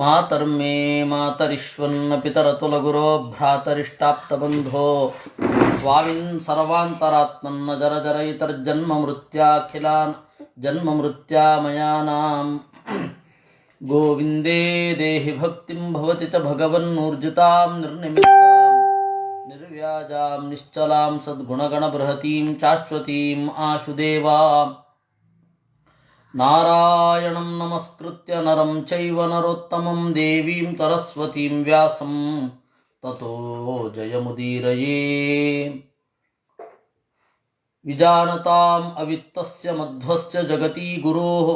ಮಾತರ್ಮೇ ಮಾತರಿಶ್ವನ್ನ ಪಿತರತುಲಗುರೋ ಭ್ರಾತರಿಷ್ಟಾಪ್ತಬಂಧೋ ಸ್ವಾಮಿನ್ ಸರ್ವಾಂತರಾತ್ಮನ್ನ ಜರ ಜರಯಿತರ್ಜನ್ಮ ಮೃತ್ಯಾಖಿಲಾನ್ ಜನ್ಮ ಮೃತ್ಯಾಮಯಾನಾಂ ಗೋವಿಂದೇ ದೇಹಿ ಭಕ್ತಿಂ ಭವತಿ ಚ ಭಗವನ್ನೂರ್ಜಿತಾಂ ನಿರ್ನಿಮಿತ್ತಾಂ ನಿರ್ವ್ಯಾಜಾಂ ನಿಶ್ಚಲಾಂ ಸದ್ಗುಣಗಣ ಬೃಹತೀಂ ಶಾಶ್ವತೀಂ ಆಶುದೇವಾಂ ನಾರಾಯಣಂ ನಮಸ್ಕೃತ್ಯ ನರಂ ಚೈವ ನರೋತ್ತಮಂ ದೇವೀಂ ಸರಸ್ವತೀಂ ವ್ಯಾಸಂ ತತೋ ಜಯಮುದೀರಯೇ. ವಿಜಾನತಾಂ ಅವಿತ್ತಸ್ಯ ಮಧ್ವಸ್ಯ ಜಗತಿ ಗುರೋಃ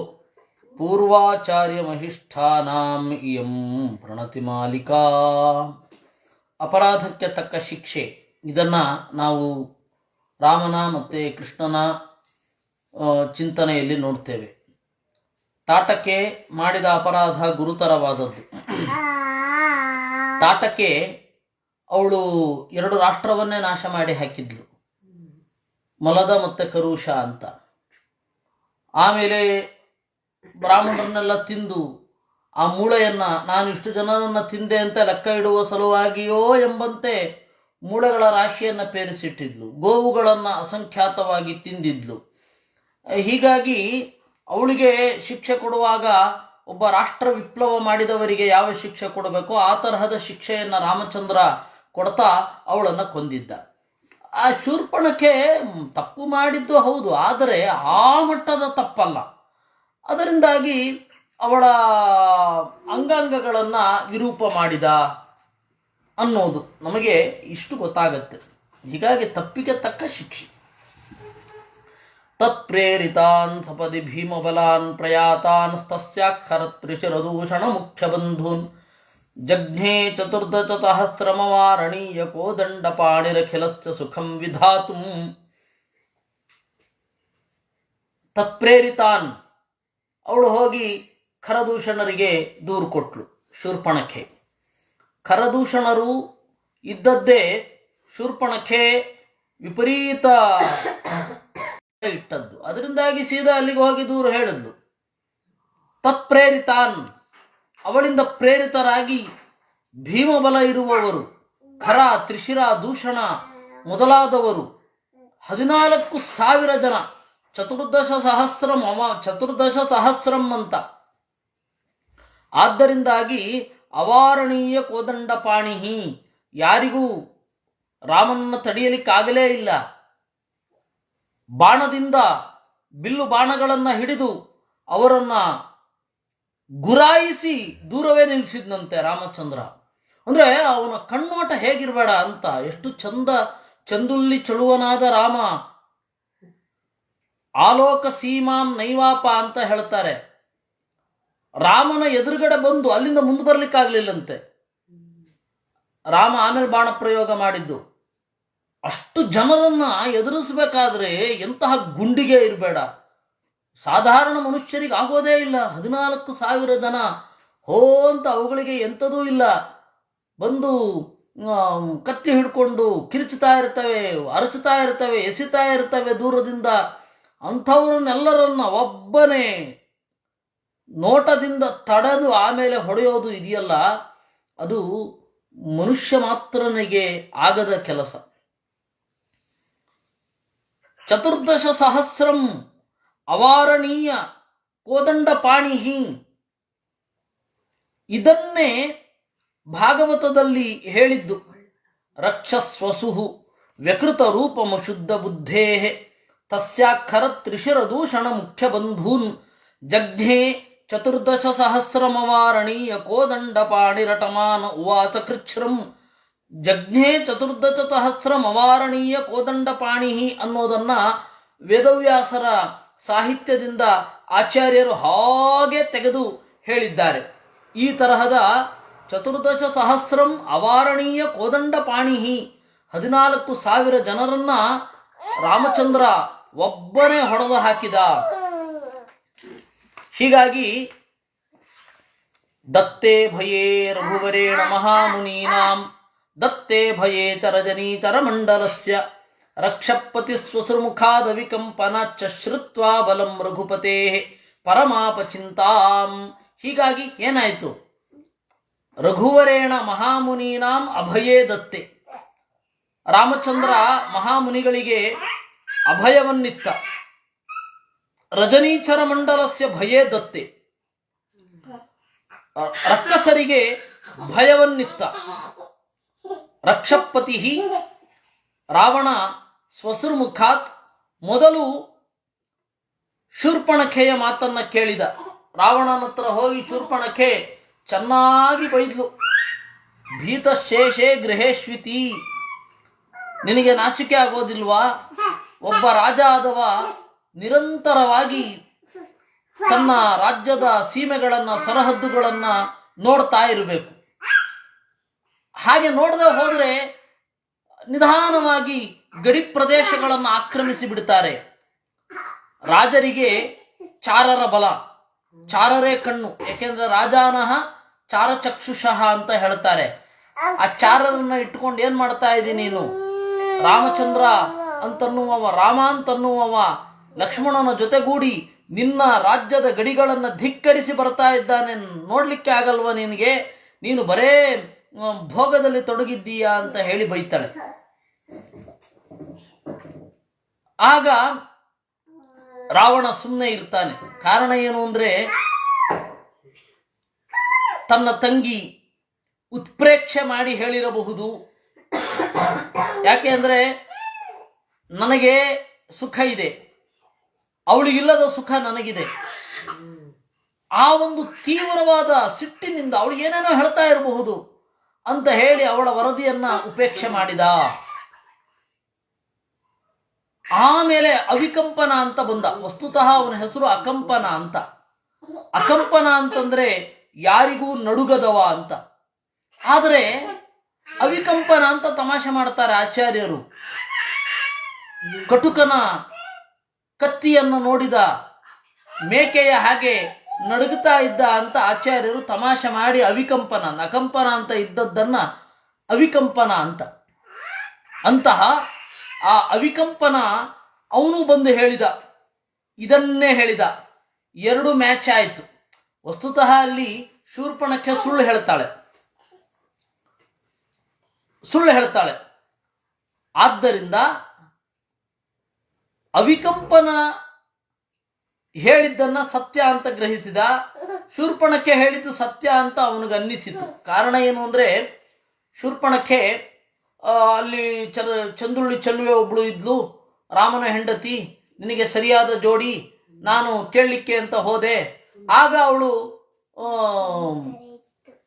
ಪೂರ್ವಾಚಾರ್ಯಮಹಿಷ್ಠಾನಾಂ ಇಯಂ ಪ್ರಣತಿಮಾಲಿಕಾ. ಅಪರಾಧಕ್ಕೆ ತಕ್ಕ ಶಿಕ್ಷೆ, ಇದನ್ನು ನಾವು ರಾಮನ ಮತ್ತು ಕೃಷ್ಣನ ಚಿಂತನೆಯಲ್ಲಿ ನೋಡ್ತೇವೆ. ತಾಟಕೆ ಮಾಡಿದ ಅಪರಾಧ ಗುರುತರವಾದದ್ದು. ತಾಟಕೆ ಅವಳು 2 ರಾಷ್ಟ್ರವನ್ನೇ ನಾಶ ಮಾಡಿ ಹಾಕಿದ್ಲು, ಮಲದ ಮತ್ತು ಕರುಷ ಅಂತ. ಆಮೇಲೆ ಬ್ರಾಹ್ಮಣರನ್ನೆಲ್ಲ ತಿಂದು ಆ ಮೂಳೆಯನ್ನು ನಾನು ಇಷ್ಟು ಜನರನ್ನು ತಿಂದೆ ಅಂತ ಲೆಕ್ಕ ಇಡುವ ಸಲುವಾಗಿಯೋ ಎಂಬಂತೆ ಮೂಳೆಗಳ ರಾಶಿಯನ್ನು ಪೇರಿಸಿಟ್ಟಿದ್ಲು. ಗೋವುಗಳನ್ನು ಅಸಂಖ್ಯಾತವಾಗಿ ತಿಂದಿದ್ಲು. ಹೀಗಾಗಿ ಅವಳಿಗೆ ಶಿಕ್ಷೆ ಕೊಡುವಾಗ ಒಬ್ಬ ರಾಷ್ಟ್ರ ವಿಪ್ಲವ ಮಾಡಿದವರಿಗೆ ಯಾವ ಶಿಕ್ಷೆ ಕೊಡಬೇಕೋ ಆ ತರಹದ ಶಿಕ್ಷೆಯನ್ನು ರಾಮಚಂದ್ರ ಕೊಡ್ತಾ ಅವಳನ್ನು ಕೊಂದಿದ್ದ. ಆ ಶೂರ್ಪಣಖೆ ತಪ್ಪು ಮಾಡಿದ್ದು ಹೌದು, ಆದರೆ ಆ ಮಟ್ಟದ ತಪ್ಪಲ್ಲ. ಅದರಿಂದಾಗಿ ಅವಳ ಅಂಗಾಂಗಗಳನ್ನು ವಿರೂಪ ಮಾಡಿದ ಅನ್ನೋದು ನಮಗೆ ಇಷ್ಟು ಗೊತ್ತಾಗತ್ತೆ. ಹೀಗಾಗಿ ತಪ್ಪಿಗೆ ತಕ್ಕ ಶಿಕ್ಷೆ. ತತ್ಪ್ರೇರಿತಾನ್ ಸಪದಿ ಭೀಮಬಲಾನ್ ಪ್ರಯಾತಾನ್ ತಸ್ಯಾಕ್ಷರತ್ರಿಶಿರದೂಷಣ ಮುಖ್ಯಬಂಧೂನ್ ಜಘ್ನೇ ಚತುರ್ದಶಸಹಸ್ರಮವಾರಣೀಯ ಕೋದಂಡಪಾಣಿರಖಿಲಸ್ಯ ಸುಖಂ ವಿಧಾತುಂ. ತತ್ಪ್ರೇರಿತಾನ್, ಅವಳು ಹೋಗಿ ಖರದೂಷಣರಿಗೆ ದೂರು ಕೊಟ್ಲು. ಶೂರ್ಪಣಖೆ ಖರದೂಷಣರು ಇದ್ದದ್ದೇ ಶೂರ್ಪಣಖೆ ವಿಪರೀತ ಇಟ್ಟದ್ದು. ಅದರಿಂದಾಗಿ ಸೀದಾ ಅಲ್ಲಿಗೆ ಹೋಗಿ ದೂರು ಹೇಳಿದ್ಲು. ತತ್ಪ್ರೇರಿತಾನ್, ಅವಳಿಂದ ಪ್ರೇರಿತರಾಗಿ ಭೀಮಬಲ ಇರುವವರು, ಖರ, ತ್ರಿಶಿರ, ದೂಷಣ ಮೊದಲಾದವರು 14,000 ಜನ, ಚತುರ್ದಶ ಸಹಸ್ರಂ ಅಂತ. ಆದ್ದರಿಂದಾಗಿ ಅವಾರಣೀಯ ಕೋದಂಡಪಾಣಿಹಿ, ಯಾರಿಗೂ ರಾಮನನ್ನು ತಡೆಯಲಿಕ್ಕಾಗಲೇ ಇಲ್ಲ. ಬಾಣದಿಂದ ಬಿಲ್ಲು ಬಾಣಗಳನ್ನು ಹಿಡಿದು ಅವರನ್ನು ಗುರಾಯಿಸಿ ದೂರವೇ ನಿಲ್ಲಿಸಿದ್ನಂತೆ ರಾಮಚಂದ್ರ. ಅಂದರೆ ಅವನ ಕಣ್ಣೋಟ ಹೇಗಿರಬೇಡ ಅಂತ. ಎಷ್ಟು ಚಂದುಲ್ಲಿ ಚಳುವನಾದ ರಾಮ. ಆಲೋಕ ಸೀಮಾಂ ನೈವಾಪ ಅಂತ ಹೇಳ್ತಾರೆ. ರಾಮನ ಎದುರುಗಡೆ ಬಂದು ಅಲ್ಲಿಂದ ಮುಂದೆ ಬರ್ಲಿಕ್ಕಾಗ್ಲಿಲ್ಲಂತೆ. ರಾಮ ಆಮೇಲೆ ಬಾಣ ಪ್ರಯೋಗ ಮಾಡಿದ್ದು. ಅಷ್ಟು ಜನರನ್ನ ಎದುರಿಸಬೇಕಾದ್ರೆ ಎಂತಹ ಗುಂಡಿಗೆ ಇರಬೇಡ. ಸಾಧಾರಣ ಮನುಷ್ಯರಿಗೆ ಆಗೋದೇ ಇಲ್ಲ. 14,000 ಜನ ಹೋ ಅಂತ, ಅವುಗಳಿಗೆ ಎಂಥದೂ ಇಲ್ಲ. ಬಂದು ಕತ್ತಿ ಹಿಡ್ಕೊಂಡು ಕಿರುಚುತ್ತಾ ಇರ್ತವೆ, ಅರಚುತ್ತಾ ಇರ್ತವೆ, ಎಸಿತಾ ಇರ್ತವೆ ದೂರದಿಂದ. ಅಂಥವ್ರನ್ನೆಲ್ಲರನ್ನ ಒಬ್ಬನೇ ನೋಟದಿಂದ ತಡೆದು ಆಮೇಲೆ ಹೊಡೆಯೋದು ಇದೆಯಲ್ಲ, ಅದು ಮನುಷ್ಯ ಮಾತ್ರನಿಗೆ ಆಗದ ಕೆಲಸ. ಚತುರ್ದಶ ಸಹಸ್ರಂ ಅವಾರಣೀಯ ಕೋದಂಡಪಾಣಿಹಿ, ಇದನ್ನೇ ಭಾಗವತದಲ್ಲಿ ಹೇಳಿದ್ದು. ರಕ್ಷಸ್ವಸುಹು ವ್ಯಕೃತ ರೂಪಮ ಶುದ್ಧ ಬುದ್ಧೇ ತಸ್ಯಾಕ್ಷರ ತ್ರಿಶಿರದೂಷಣ ಮುಖ್ಯಬಂಧೂನ್ ಜಘ್ನೇ ಚತುರ್ದಶ ಸಹಸ್ರಮವಾರಣೀಯ ಕೋದಂಡಪಾಣಿರಟಮಾನ ಉವಾಚ ಕೃಚ್ಛ್ರಂ. ಜಘ್ನೇ ಚತುರ್ದಶ ಸಹಸ್ರಮವಾರಣೀಯ ಕೋದಂಡಪಾಣಿಹಿ ಅನ್ನೋದನ್ನ ವೇದವ್ಯಾಸರ ಸಾಹಿತ್ಯದಿಂದ ಆಚಾರ್ಯರು ಹಾಗೆ ತೆಗೆದು ಹೇಳಿದ್ದಾರೆ. ಈ ತರಹದ ಚತುರ್ದಶ ಸಹಸ್ರಂ ಅವಾರಣೀಯ ಕೋದಂಡಪಾಣಿಹಿ 14,000 ಜನರನ್ನ ರಾಮಚಂದ್ರ ಒಬ್ಬನೇ ಹೊಡೆದು ಹಾಕಿದ. ಹೀಗಾಗಿ ದತ್ತೇ ಭಯೇ ರಘುವರೇಣ ಮಹಾಮುನೀನಾಂ ದತ್ತೇ ಭಯೇ ಚರಜನೀಚರ ಮಂಡಲಸ್ಯ ರಕ್ಷಪತಿ ಸ್ವಸುರ್ಮುಖಾದ ವಿಕಂಪನಾಚ್ಚ ಶ್ರುತ್ವಾ ಬಲಂ ರಘುಪತೆ ಪರಮಾಪಚಿಂತಾಂ ಹೀಗಾಗಿ ಏನಾಯಿತು? ರಘುವರೇಣ ಮಹಾಮುನೀನಾಂ ಅಭಯೇ ದತ್ತೆ. ರಾಮಚಂದ್ರ ಮಹಾಮುನಿಗಳಿಗೆ ಅಭಯವನ್ನಿತ್ತ. ರಜನೀಚರ ಮಂಡಲಸ್ಯ ಭಯೇ ದತ್ತೆ. ರಕ್ಕಸರಿಗೆ ಭಯವನ್ನಿತ್ತ. ರಕ್ಷಪತಿ ರಾವಣ ಸ್ವಸುರ್ಮುಖಾತ್ ಮೊದಲು ಶೂರ್ಪಣಖೆಯ ಮಾತನ್ನ ಕೇಳಿದ. ರಾವಣನ ಹತ್ರ ಹೋಗಿ ಶೂರ್ಪಣಖೆ ಚೆನ್ನಾಗಿ ಬೈದ್ಲು. ಭೀತಶೇಷೇ ಗೃಹೇಶ್ವಿತಿ, ನಿನಗೆ ನಾಚಿಕೆ ಆಗೋದಿಲ್ವಾ? ಒಬ್ಬ ರಾಜ ಆದವ ನಿರಂತರವಾಗಿ ತನ್ನ ರಾಜ್ಯದ ಸೀಮೆಗಳನ್ನು, ಸರಹದ್ದುಗಳನ್ನು ನೋಡ್ತಾ ಇರಬೇಕು. ಹಾಗೆ ನೋಡದೆ ಹೋದರೆ ನಿಧಾನವಾಗಿ ಗಡಿ ಪ್ರದೇಶಗಳನ್ನು ಆಕ್ರಮಿಸಿ ಬಿಡ್ತಾರೆ. ರಾಜರಿಗೆ ಚಾರರ ಬಲ, ಚಾರರೇ ಕಣ್ಣು. ಯಾಕೆಂದ್ರೆ ರಾಜಾನಹ ಚಾರಚಕ್ಷುಷಃ ಅಂತ ಹೇಳ್ತಾರೆ. ಆ ಚಾರರನ್ನ ಇಟ್ಕೊಂಡು ಏನ್ ಮಾಡ್ತಾ ಇದ್ದೀನಿ ನೀನು? ರಾಮಚಂದ್ರ ಅಂತನ್ನುವವ, ರಾಮ ಅಂತನ್ನುವವ ಲಕ್ಷ್ಮಣನ ಜೊತೆಗೂಡಿ ನಿನ್ನ ರಾಜ್ಯದ ಗಡಿಗಳನ್ನು ಧಿಕ್ಕರಿಸಿ ಬರ್ತಾ ಇದ್ದಾನೆ. ನೋಡ್ಲಿಕ್ಕೆ ಆಗಲ್ವ ನಿನಗೆ? ನೀನು ಬರೇ ಭೋಗದಲ್ಲಿ ತೊಡಗಿದ್ದೀಯಾ ಅಂತ ಹೇಳಿ ಬೈತಾಳೆ. ಆಗ ರಾವಣ ಸುಮ್ಮನೆ ಇರ್ತಾನೆ. ಕಾರಣ ಏನು ಅಂದ್ರೆ, ತನ್ನ ತಂಗಿ ಉತ್ಪ್ರೇಕ್ಷೆ ಮಾಡಿ ಹೇಳಿರಬಹುದು. ಯಾಕೆ ಅಂದ್ರೆ, ನನಗೆ ಸುಖ ಇದೆ, ಅವಳಿಗಿಲ್ಲದ ಸುಖ ನನಗಿದೆ. ಆ ಒಂದು ತೀವ್ರವಾದ ಸಿಟ್ಟಿನಿಂದ ಅವಳು ಏನೇನೋ ಹೇಳ್ತಾ ಇರಬಹುದು ಅಂತ ಹೇಳಿ ಅವಳ ವರದಿಯನ್ನ ಉಪೇಕ್ಷೆ ಮಾಡಿದ. ಆಮೇಲೆ ಅವಿಕಂಪನ ಅಂತ ಬಂದ. ವಸ್ತುತಃ ಅವನ ಹೆಸರು ಅಕಂಪನ ಅಂತ. ಅಕಂಪನ ಅಂತಂದ್ರೆ ಯಾರಿಗೂ ನಡುಗದವ ಅಂತ. ಆದರೆ ಅವಿಕಂಪನ ಅಂತ ತಮಾಷೆ ಮಾಡ್ತಾರೆ ಆಚಾರ್ಯರು. ಕಟುಕನ ಕತ್ತಿಯನ್ನು ನೋಡಿದ ಮೇಕೆಯ ಹಾಗೆ ನಡುಗುತ್ತಾ ಇದ್ದ ಅಂತ ಆಚಾರ್ಯರು ತಮಾಷೆ ಮಾಡಿ ಅವಿಕಂಪನ, ಅಕಂಪನ ಅಂತ ಇದ್ದದ್ದನ್ನ ಅವಿಕಂಪನ ಅಂತ. ಅಂತಹ ಆ ಅವಿಕಂಪನ ಅವನು ಬಂದು ಹೇಳಿದ, ಇದನ್ನೇ ಹೇಳಿದ. 2 ಮ್ಯಾಚ್ ಆಯಿತು. ವಸ್ತುತಃ ಅಲ್ಲಿ ಶೂರ್ಪಣಖೆ ಸುಳ್ಳು ಹೇಳ್ತಾಳೆ. ಆದ್ದರಿಂದ ಅವಿಕಂಪನ ಹೇಳಿದ್ದನ್ನ ಸತ್ಯ ಅಂತ ಗ್ರಹಿಸಿದ. ಶೂರ್ಪಣಖೆ ಹೇಳಿದ್ದು ಸತ್ಯ ಅಂತ ಅವನಿಗೆ ಅನ್ನಿಸಿತು. ಕಾರಣ ಏನು ಅಂದ್ರೆ, ಶೂರ್ಪಣಖೆ ಅಲ್ಲಿ ಚಂದ್ರುಳ್ಳಿ ಚೆಲುವೆ ಒಬ್ಳು ಇದ್ಲು, ರಾಮನ ಹೆಂಡತಿ, ನಿನಗೆ ಸರಿಯಾದ ಜೋಡಿ, ನಾನು ಕೇಳಲಿಕ್ಕೆ ಅಂತ ಹೋದೆ. ಆಗ ಅವಳು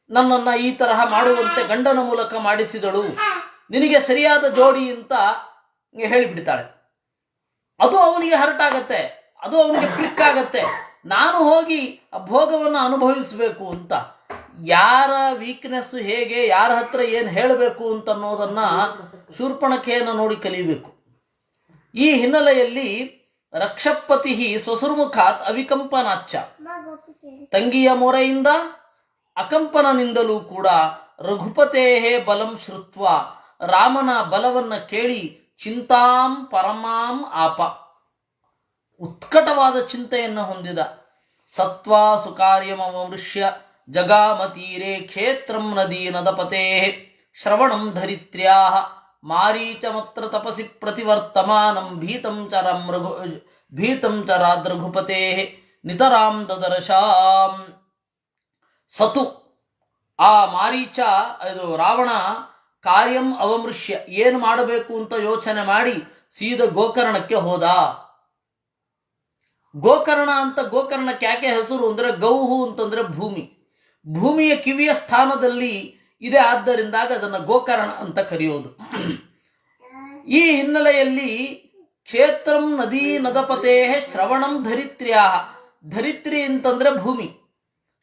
ನನ್ನನ್ನು ಈ ತರಹ ಮಾಡುವಂತೆ ಗಂಡನ ಮೂಲಕ ಮಾಡಿಸಿದಳು, ನಿನಗೆ ಸರಿಯಾದ ಜೋಡಿ ಅಂತ ಹೇಳಿಬಿಡ್ತಾಳೆ. ಅದು ಅವನಿಗೆ ಹರ್ಟ್ ಆಗತ್ತೆ, ಅದು ಅವನಿಗೆ ಕ್ಲಿಕ್ ಆಗತ್ತೆ. ನಾನು ಹೋಗಿ ಆ ಭೋಗವನ್ನು ಅನುಭವಿಸಬೇಕು ಅಂತ. ಯಾರ ವೀಕ್ನೆಸ್ ಹೇಗೆ, ಯಾರ ಹತ್ರ ಏನು ಹೇಳಬೇಕು ಅಂತ ಅನ್ನೋದನ್ನ ಶೂರ್ಪಣಖೆಯನ್ನು ನೋಡಿ ಕಲಿಯಬೇಕು. ಈ ಹಿನ್ನೆಲೆಯಲ್ಲಿ ರಕ್ಷಪತಿ ಸ್ವಸುರ್ಮುಖಾತ್ ಅವಿಕಂಪನಾಚ್ಚ, ತಂಗಿಯ ಮೊರೆಯಿಂದ ಅಕಂಪನನಿಂದಲೂ ಕೂಡ ರಘುಪತೇಹೇ ಬಲಂ ಶ್ರುತ್ವ, ರಾಮನ ಬಲವನ್ನ ಕೇಳಿ ಚಿಂತಾಂ ಪರಮಾಂ ಆಪ, ಉತ್ಕಟವಾದ ಚಿಂತೆಯನ್ನು ಹೊಂದಿದ. ಸತ್ವಾ ಸುಕಾರ್ಯಮವಮೃಶ್ಯ ಜಗಾಮತೀರೆ ಕ್ಷೇತ್ರಂ ನದೀ ನದಪತೆ ಶ್ರವಣಂ ಧರಿತ್ರ್ಯಾ ಮಾರೀಚಮತ್ರ ತಪಸಿ ಪ್ರತಿವರ್ತಮಾನಂ ಭೀತಂ ಚರಾದ್ರಘುಪತೆ ನಿತರಾಂ ದದರ್ಶಾಂ. ಸತು, ಆ ಮಾರೀಚ, ಇದು ರಾವಣ, ಕಾರ್ಯಂ ಅವಮೃಶ್ಯ, ಏನು ಮಾಡಬೇಕು ಅಂತ ಯೋಚನೆ ಮಾಡಿ ಸೀದ ಗೋಕರ್ಣಕ್ಕೆ ಹೋದ. ಗೋಕರ್ಣ ಅಂತ ಗೋಕರ್ಣಕ್ಕೆ ಯಾಕೆ ಹೆಸರು ಅಂದ್ರೆ, ಗೌಹು ಅಂತಂದ್ರೆ ಭೂಮಿ, ಭೂಮಿಯ ಕಿವಿಯ ಸ್ಥಾನದಲ್ಲಿ ಇದೆ. ಆದ್ದರಿಂದಾಗ ಅದನ್ನು ಗೋಕರ್ಣ ಅಂತ ಕರೆಯೋದು. ಈ ಹಿನ್ನೆಲೆಯಲ್ಲಿ ಕ್ಷೇತ್ರಂ ನದೀ ನದಪತೆ ಶ್ರವಣಂ ಧರಿತ್ರ್ಯಾ, ಧರಿತ್ರಿ ಅಂತಂದ್ರೆ ಭೂಮಿ,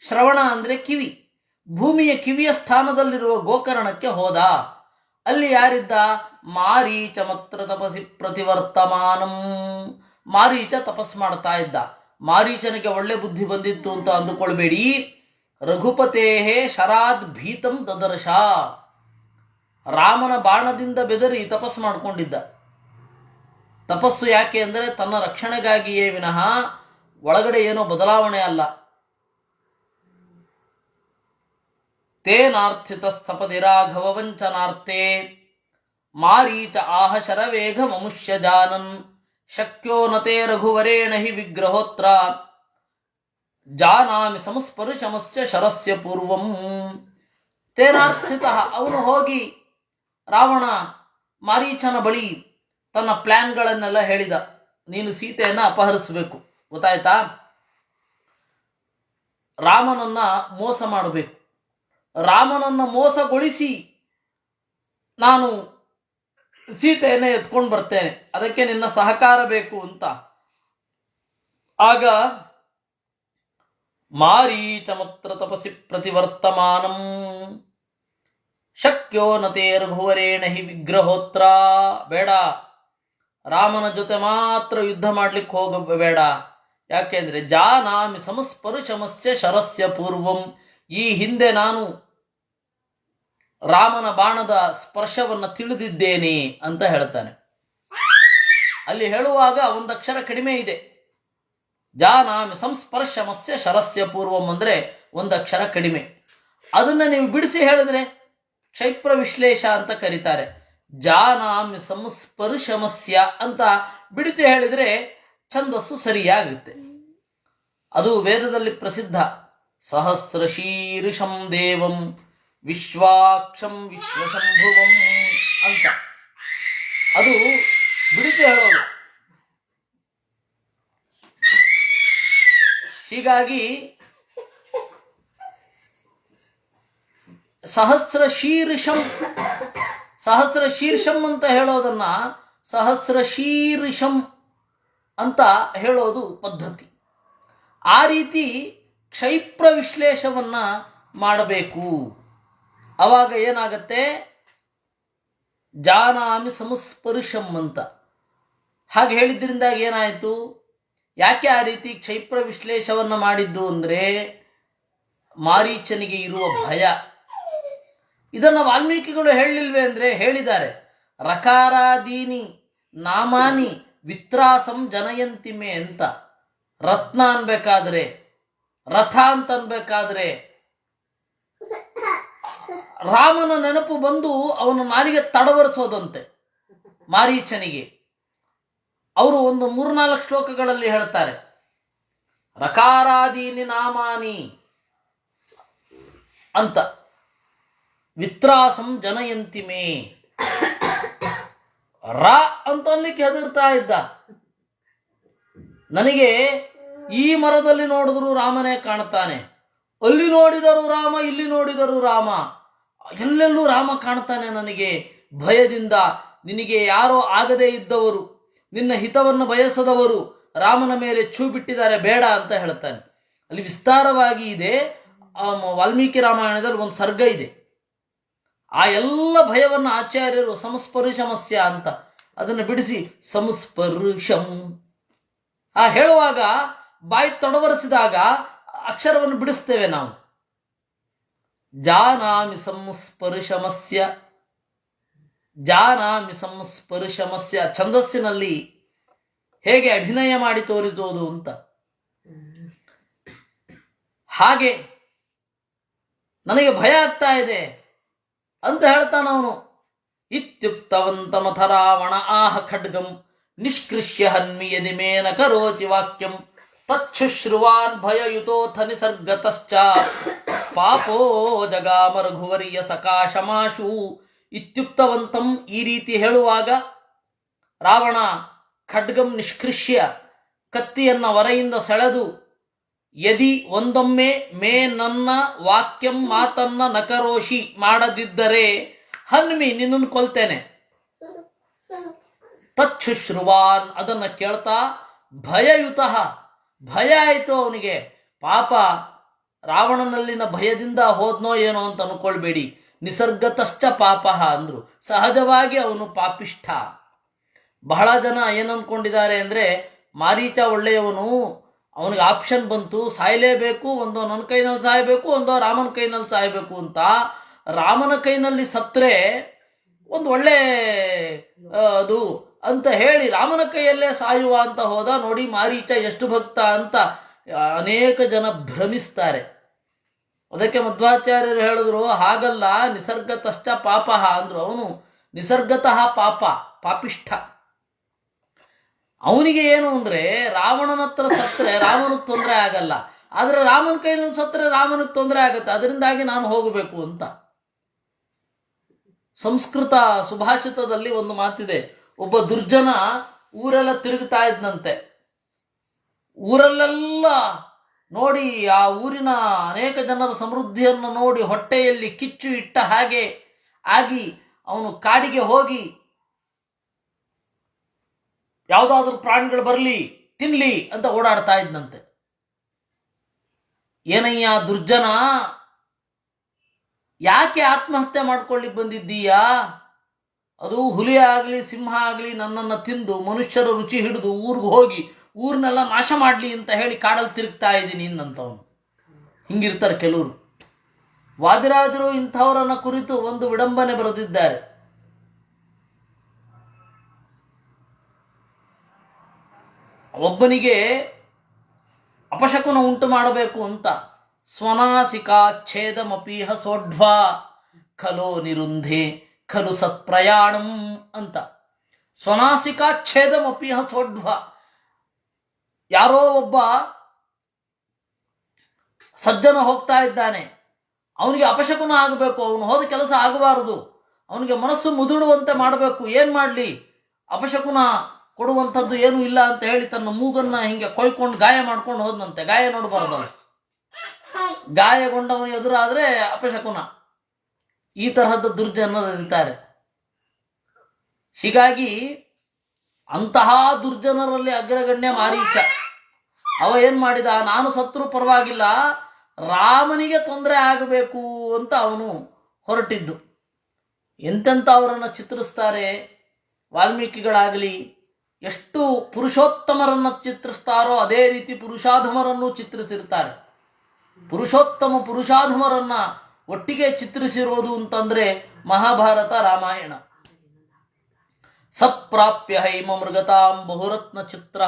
ಶ್ರವಣ ಅಂದ್ರೆ ಕಿವಿ, ಭೂಮಿಯ ಕಿವಿಯ ಸ್ಥಾನದಲ್ಲಿರುವ ಗೋಕರ್ಣಕ್ಕೆ ಹೋದ. ಅಲ್ಲಿ ಯಾರಿದ್ದ? ಮಾರೀಚ ಮತ್ರ ತಪಸಿ ಪ್ರತಿವರ್ತಮಾನಂ, ಮಾರೀಚ ತಪಸ್ ಮಾಡ್ತಾ ಇದ್ದ. ಮಾರೀಚನಿಗೆ ಒಳ್ಳೆ ಬುದ್ಧಿ ಬಂದಿತ್ತು ಅಂತ ಅಂದುಕೊಳ್ಬೇಡಿ. ರಘುಪತೇಹೇ ಶರಾದ್ ಭೀತಂ ದದರ್ಶ, ರಾಮನ ಬಾಣದಿಂದ ಬೆದರಿ ತಪಸ್ಸು ಮಾಡಿಕೊಂಡಿದ್ದ. ತಪಸ್ಸು ಯಾಕೆ ಅಂದರೆ ತನ್ನ ರಕ್ಷಣೆಗಾಗಿಯೇ ವಿನಃ ಒಳಗಡೆ ಏನೋ ಬದಲಾವಣೆ ಅಲ್ಲ. ತೇನಾರ್ಥಿತ ಸಪದಿ ರಾಘವ ವಂಚನಾರ್ಥೆ ಮಾರೀಚ ಆಹ ಶರವೇಗ ಮಮುಷ್ಯ ಜಾನನ್ ಶಕ್ಯೋ ನತೆ ರಘುವರೇಣ ಹಿ ವಿಗ್ರಹೋತ್ರ ಜಾನಾಮಿ ಸಂಸ್ಪರ್ಶಮಸ್ಯ ಶರಸ್ಯ ಪೂರ್ವಂ. ತೇನಾರ್ಥಿತ, ಅವನು ಹೋಗಿ ರಾವಣ ಮಾರೀಚನ ಬಳಿ ತನ್ನ ಪ್ಲಾನ್ಗಳನ್ನೆಲ್ಲ ಹೇಳಿದ. ನೀನು ಸೀತೆಯನ್ನು ಅಪಹರಿಸಬೇಕು, ಗೊತ್ತಾಯ್ತಾ, ರಾಮನನ್ನ ಮೋಸ ಮಾಡಬೇಕು, ರಾಮನನ್ನ ಮೋಸಗೊಳಿಸಿ ನಾನು ಸೀತೆಯನ್ನೇ ಎತ್ಕೊಂಡು ಬರ್ತೇನೆ, ಅದಕ್ಕೆ ನಿನ್ನ ಸಹಕಾರ ಬೇಕು ಅಂತ. ಆಗ ಮಾರೀಚಮತ್ರ ತಪಸಿ ಪ್ರತಿವರ್ತಮಾನಂ ಶಕ್ಯೋ ನತೆ ರಘುವರೇಣ ಹಿ ವಿಗ್ರಹೋತ್ರ. ಬೇಡ, ರಾಮನ ಜೊತೆ ಮಾತ್ರ ಯುದ್ಧ ಮಾಡ್ಲಿಕ್ಕೆ ಹೋಗಬೇಡ. ಯಾಕೆಂದ್ರೆ ಜಾನಾಮಿ ಸಂಸ್ಪರ್ಶಮಸ್ಯ ಶರಸ್ಯ ಪೂರ್ವಂ, ಈ ಹಿಂದೆ ನಾನು ರಾಮನ ಬಾಣದ ಸ್ಪರ್ಶವನ್ನು ತಿಳಿದಿದ್ದೇನೆ ಅಂತ ಹೇಳ್ತಾನೆ. ಅಲ್ಲಿ ಹೇಳುವಾಗ ಒಂದಕ್ಷರ ಕಡಿಮೆ ಇದೆ. ಜಾನಾಮಿ ಸಂಸ್ಪರ್ಶಮಸ್ಯ ಶರಸ್ಯ ಪೂರ್ವಂ ಅಂದ್ರೆ ಒಂದಕ್ಷರ ಕಡಿಮೆ. ಅದನ್ನ ನೀವು ಬಿಡಿಸಿ ಹೇಳಿದ್ರೆ ಕ್ಷೈಪ್ರ ವಿಶ್ಲೇಷ ಅಂತ ಕರೀತಾರೆ. ಜಾನಾಮಿ ಸಂಸ್ಪರ್ಶಮಸ್ಯ ಅಂತ ಬಿಡಿಸಿ ಹೇಳಿದ್ರೆ ಛಂದಸ್ಸು ಸರಿಯಾಗುತ್ತೆ. ಅದು ವೇದದಲ್ಲಿ ಪ್ರಸಿದ್ಧ. ಸಹಸ್ರಶೀರ್ಷಂ ದೇವಂ ವಿಶ್ವಾಕ್ಷಂ ವಿಶ್ವಶಂಭುವಂ ಅಂತ ಅದು ಬಿಡಿಸಿ ಹೇಳೋದು. ಹೀಗಾಗಿ ಸಹಸ್ರ ಶೀರ್ಷಂ ಅಂತ ಹೇಳೋದನ್ನ ಸಹಸ್ರ ಶೀರ್ಷಂ ಅಂತ ಹೇಳೋದು ಪದ್ಧತಿ. ಆ ರೀತಿ ಕ್ಷೈಪ್ರ ವಿಶ್ಲೇಷವನ್ನ ಮಾಡಬೇಕು. ಅವಾಗ ಏನಾಗತ್ತೆ, ಜಾನಾಮಿ ಸಂಸ್ಪರ್ಶಂ ಅಂತ ಹಾಗೆ ಹೇಳಿದ್ರಿಂದಾಗ ಏನಾಯಿತು, ಯಾಕೆ ಆ ರೀತಿ ಕ್ಷೈಪ್ರ ವಿಶ್ಲೇಷವನ್ನ ಮಾಡಿದ್ದು ಅಂದ್ರೆ ಮಾರೀಚನಿಗೆ ಇರುವ ಭಯ. ಇದನ್ನು ವಾಲ್ಮೀಕಿಗಳು ಹೇಳಲಿಲ್ವೇ ಅಂದ್ರೆ ಹೇಳಿದ್ದಾರೆ. ರಕಾರಾದೀನಿ ನಾಮಾನಿ ವಿತ್ರಾಸಂ ಜನಯಂತಿಮೆ ಅಂತ. ರತ್ನ ಅನ್ಬೇಕಾದ್ರೆ, ರಥ ಅಂತ ಅನ್ಬೇಕಾದ್ರೆ ರಾಮನ ನೆನಪು ಬಂದು ಅವನ ನಾಲಿಗೆ ತಡವರಿಸೋದಂತೆ ಮಾರೀಚನಿಗೆ. ಅವರು ಒಂದು 3-4 ಶ್ಲೋಕಗಳಲ್ಲಿ ಹೇಳ್ತಾರೆ, ರಕಾರಾದೀನಿ ನಾಮಾನಿ ಅಂತ ವಿತ್ರಾಸಂ ಜನಯಂತಿಮೆ. ರ ಅಂತ ಅನ್ಲಿಕ್ಕೆ ಹೆದರ್ತಾ ಇದ್ದ. ನನಗೆ ಈ ಮರದಲ್ಲಿ ನೋಡಿದ್ರು ರಾಮನೇ ಕಾಣ್ತಾನೆ, ಅಲ್ಲಿ ನೋಡಿದರು ರಾಮ, ಇಲ್ಲಿ ನೋಡಿದರು ರಾಮ, ಎಲ್ಲೆಲ್ಲೂ ರಾಮ ಕಾಣ್ತಾನೆ ನನಗೆ. ಭಯದಿಂದ ನಿನಗೆ ಯಾರೋ ಆಗದೇ ಇದ್ದವರು, ನಿನ್ನ ಹಿತವನ್ನು ಬಯಸದವರು ರಾಮನ ಮೇಲೆ ಛೂ ಬಿಟ್ಟಿದ್ದಾರೆ, ಬೇಡ ಅಂತ ಹೇಳ್ತಾನೆ. ಅಲ್ಲಿ ವಿಸ್ತಾರವಾಗಿ ಇದೆ. ವಾಲ್ಮೀಕಿ ರಾಮಾಯಣದಲ್ಲಿ ಒಂದು ಸರ್ಗ ಇದೆ. ಆ ಎಲ್ಲ ಭಯವನ್ನು ಆಚಾರ್ಯರು ಸಂಸ್ಪರ್ಶಮಸ್ಯ ಅಂತ ಅದನ್ನು ಬಿಡಿಸಿ ಸಂಸ್ಪರ್ಶಂ ಹೇಳುವಾಗ ಬಾಯಿ ತೊಡವರಿಸಿದಾಗ ಅಕ್ಷರವನ್ನು ಬಿಡಿಸ್ತೇವೆ ನಾವು. ಜಾನಾಮಿ ಸಂಸ್ಪರ್ಶಮಸ್ಯ, ಜಾನಾಮಿ ಸಂಸ್ಪರ್ಶಮಸ್ಯ ಛಂದಸ್ಸಿನಲ್ಲಿ ಹೇಗೆ ಅಭಿನಯ ಮಾಡಿ ತೋರಿಸೋದು ಅಂತ. ಹಾಗೆ ನನಗೆ ಭಯ ಆಗ್ತಾ ಇದೆ ಅಂತ ಹೇಳ್ತಾನವನು. ಇತ್ಯುಕ್ತವಂತಮಥ ರಾವಣ ಆಹ ಖಡ್ಗಂ ನಿಷ್ಕೃಷ್ಯ ಹನ್ಮಿ ಯದಿ ಮೇನ ಕರೋತಿ ವಾಕ್ಯಂ ತಚ್ಛುಶ್ರುವಾನ್ ಭಯಯುತೋಥ ನಿಸರ್ಗತಶ್ಚ ಪಾಪೋ ಜಗಾಮ ರಘುವರ್ಯ ಸಕಾಶಮಾಶು. ಇತ್ಯುಕ್ತವಂತಂ ಈ ರೀತಿ ಹೇಳುವಾಗ ರಾವಣ ಖಡ್ಗಂ ನಿಷ್ಕೃಷ್ಯ ಕತ್ತಿಯನ್ನ ವರೆಯಿಂದ ಸೆಳೆದು ಯದಿ ಒಂದೊಮ್ಮೆ ಮೇ ನನ್ನ ವಾಕ್ಯಂ ಮಾತನ್ನ ನಕರೋಷಿ ಮಾಡದಿದ್ದರೆ ಹನ್ಮಿ ನಿನ್ನನ್ನು ಕೊಲ್ತೇನೆ. ತಚ್ಛುಶ್ರುವಾನ್ ಅದನ್ನ ಕೇಳ್ತಾ ಭಯಯುತ ಭಯ ಆಯಿತು ಅವನಿಗೆ. ಪಾಪ ರಾವಣನಲ್ಲಿನ ಭಯದಿಂದ ಹೋದ್ನೋ ಏನೋ ಅಂತ ಅನ್ಕೊಳ್ಬೇಡಿ. ನಿಸರ್ಗತಶ್ಚ ಪಾಪ ಅಂದ್ರು, ಸಹಜವಾಗಿ ಅವನು ಪಾಪಿಷ್ಠ. ಬಹಳ ಜನ ಏನನ್ಕೊಂಡಿದ್ದಾರೆ ಅಂದ್ರೆ ಮಾರೀಚ ಒಳ್ಳೆಯವನು, ಅವನಿಗೆ ಆಪ್ಷನ್ ಬಂತು ಸಾಯಲೇಬೇಕು, ಒಂದೋ ನನ್ನ ಕೈನಲ್ಲಿ ಸಾಯಬೇಕು, ಒಂದೋ ರಾಮನ ಕೈನಲ್ಲಿ ಸಾಯಬೇಕು ಅಂತ. ರಾಮನ ಕೈನಲ್ಲಿ ಸತ್ರೆ ಒಂದು ಒಳ್ಳೆ ಅದು ಅಂತ ಹೇಳಿ ರಾಮನ ಕೈಯಲ್ಲೇ ಸಾಯುವ ಅಂತ ಹೋದ. ನೋಡಿ ಮಾರೀಚ ಎಷ್ಟು ಭಕ್ತ ಅಂತ ಅನೇಕ ಜನ ಭ್ರಮಿಸ್ತಾರೆ. ಅದಕ್ಕೆ ಮಧ್ವಾಚಾರ್ಯರು ಹೇಳಿದ್ರು, ಹಾಗಲ್ಲ, ನಿಸರ್ಗತಶ್ಚ ಪಾಪ ಅಂದ್ರು. ಅವನು ನಿಸರ್ಗತಃ ಪಾಪಿಷ್ಠ. ಅವನಿಗೆ ಏನು ಅಂದ್ರೆ ರಾವಣನ ಹತ್ರ ಸತ್ರೆ ರಾಮನಿಗೆ ತೊಂದರೆ ಆಗಲ್ಲ, ಆದ್ರೆ ರಾಮನ ಕೈಯಲ್ಲಿ ಸತ್ರೆ ರಾಮನಿಗೆ ತೊಂದರೆ ಆಗತ್ತೆ, ಅದರಿಂದಾಗಿ ನಾನು ಹೋಗಬೇಕು ಅಂತ. ಸಂಸ್ಕೃತ ಸುಭಾಷಿತದಲ್ಲಿ ಒಂದು ಮಾತಿದೆ, ಒಬ್ಬ ದುರ್ಜನ ಊರೆಲ್ಲ ತಿರುಗ್ತಾ ಇದ್ನಂತೆ. ಊರಲ್ಲೆಲ್ಲ ನೋಡಿ ಆ ಊರಿನ ಅನೇಕ ಜನರ ಸಮೃದ್ಧಿಯನ್ನು ನೋಡಿ ಹೊಟ್ಟೆಯಲ್ಲಿ ಕಿಚ್ಚು ಇಟ್ಟ ಹಾಗೆ ಆಗಿ ಅವನು ಕಾಡಿಗೆ ಹೋಗಿ ಯಾವುದಾದ್ರೂ ಪ್ರಾಣಿಗಳು ಬರಲಿ ತಿನ್ಲಿ ಅಂತ ಓಡಾಡ್ತಾ ಇದ್ನಂತೆ. ಏನಯ್ಯ ದುರ್ಜನ, ಯಾಕೆ ಆತ್ಮಹತ್ಯೆ ಮಾಡ್ಕೊಳ್ಳಿಕ್ಕೆ ಬಂದಿದ್ದೀಯಾ? ಅದು ಹುಲಿ ಆಗಲಿ ಸಿಂಹ ಆಗಲಿ ನನ್ನನ್ನು ತಿಂದು ಮನುಷ್ಯರ ರುಚಿ ಹಿಡಿದು ಊರಿಗೆ ಹೋಗಿ ಊರನ್ನೆಲ್ಲ ನಾಶ ಮಾಡಲಿ ಅಂತ ಹೇಳಿ ಕಾಡಲ್ಲಿ ತಿರುಗ್ತಾ ಇದ್ದೀನಿ ಇನ್ನಂತವನು. ಹಿಂಗಿರ್ತಾರೆ ಕೆಲವರು. ವಾದಿರಾಜರು ಇಂಥವರನ್ನ ಕುರಿತು ಒಂದು ವಿಡಂಬನೆ ಬರೆದಿದ್ದಾರೆ. ಒಬ್ಬನಿಗೆ ಅಪಶಕುನ ಉಂಟು ಮಾಡಬೇಕು ಅಂತ ಸ್ವನಾಸಿಕಾ ಛೇದಮಪೀಹ ಸೋಢ್ವಾ ಖಲೋ ನಿರುಂಧೆ ಖಲು ಸತ್ಪ್ರಯಾಣಂ ಅಂತ. ಸ್ವನಾಸಿಕಾ ಛೇದಮಪೀಹ ಸೋಢ್ವಾ, ಯಾರೋ ಒಬ್ಬ ಸಜ್ಜನ ಹೋಗ್ತಾ ಇದ್ದಾನೆ, ಅವನಿಗೆ ಅಪಶಕುನ ಆಗಬೇಕು, ಅವನು ಹೋದ ಕೆಲಸ ಆಗಬಾರದು, ಅವನಿಗೆ ಮನಸ್ಸು ಮುದುಡುವಂತೆ ಮಾಡಬೇಕು. ಏನ್ ಮಾಡಲಿ, ಅಪಶಕುನ ಕೊಡುವಂಥದ್ದು ಏನೂ ಇಲ್ಲ ಅಂತ ಹೇಳಿ ತನ್ನ ಮೂಗನ್ನ ಹಿಂಗೆ ಕೊಯ್ಕೊಂಡು ಗಾಯ ಮಾಡ್ಕೊಂಡು ಹೋದಂತೆ. ಗಾಯ ನೋಡಬಾರ್ದಲ್ಲ, ಗಾಯಗೊಂಡವನು ಎದುರಾದ್ರೆ ಅಪಶಕುನ. ಈ ತರಹದ ದುರ್ಜನರು ಇರ್ತಾರೆ. ಹೀಗಾಗಿ ಅಂತಹ ದುರ್ಜನರಲ್ಲಿ ಅಗ್ರಗಣ್ಯ ಮಾರೀಚ. ಅವ ಏನ್ ಮಾಡಿದ, ನಾನು ಸತ್ರು ಪರವಾಗಿಲ್ಲ, ರಾಮನಿಗೆ ತೊಂದರೆ ಆಗಬೇಕು ಅಂತ ಅವನು ಹೊರಟಿದ್ದು. ಎಂತೆಂಥ ಅವರನ್ನು ಚಿತ್ರಿಸ್ತಾರೆ ವಾಲ್ಮೀಕಿಗಳಾಗಲಿ. ಎಷ್ಟು ಪುರುಷೋತ್ತಮರನ್ನು ಚಿತ್ರಿಸ್ತಾರೋ ಅದೇ ರೀತಿ ಪುರುಷಾಧಮರನ್ನು ಚಿತ್ರಿಸಿರ್ತಾರೆ. ಪುರುಷೋತ್ತಮ ಪುರುಷಾಧಮರನ್ನ ಒಟ್ಟಿಗೆ ಚಿತ್ರಿಸಿರೋದು ಅಂತಂದ್ರೆ ಮಹಾಭಾರತ ರಾಮಾಯಣ. ಸಪ್ರಾಪ್ಯ ಹೈಮ ಮೃಗತಾಂ ಬಹುರತ್ನ ಚಿತ್ರ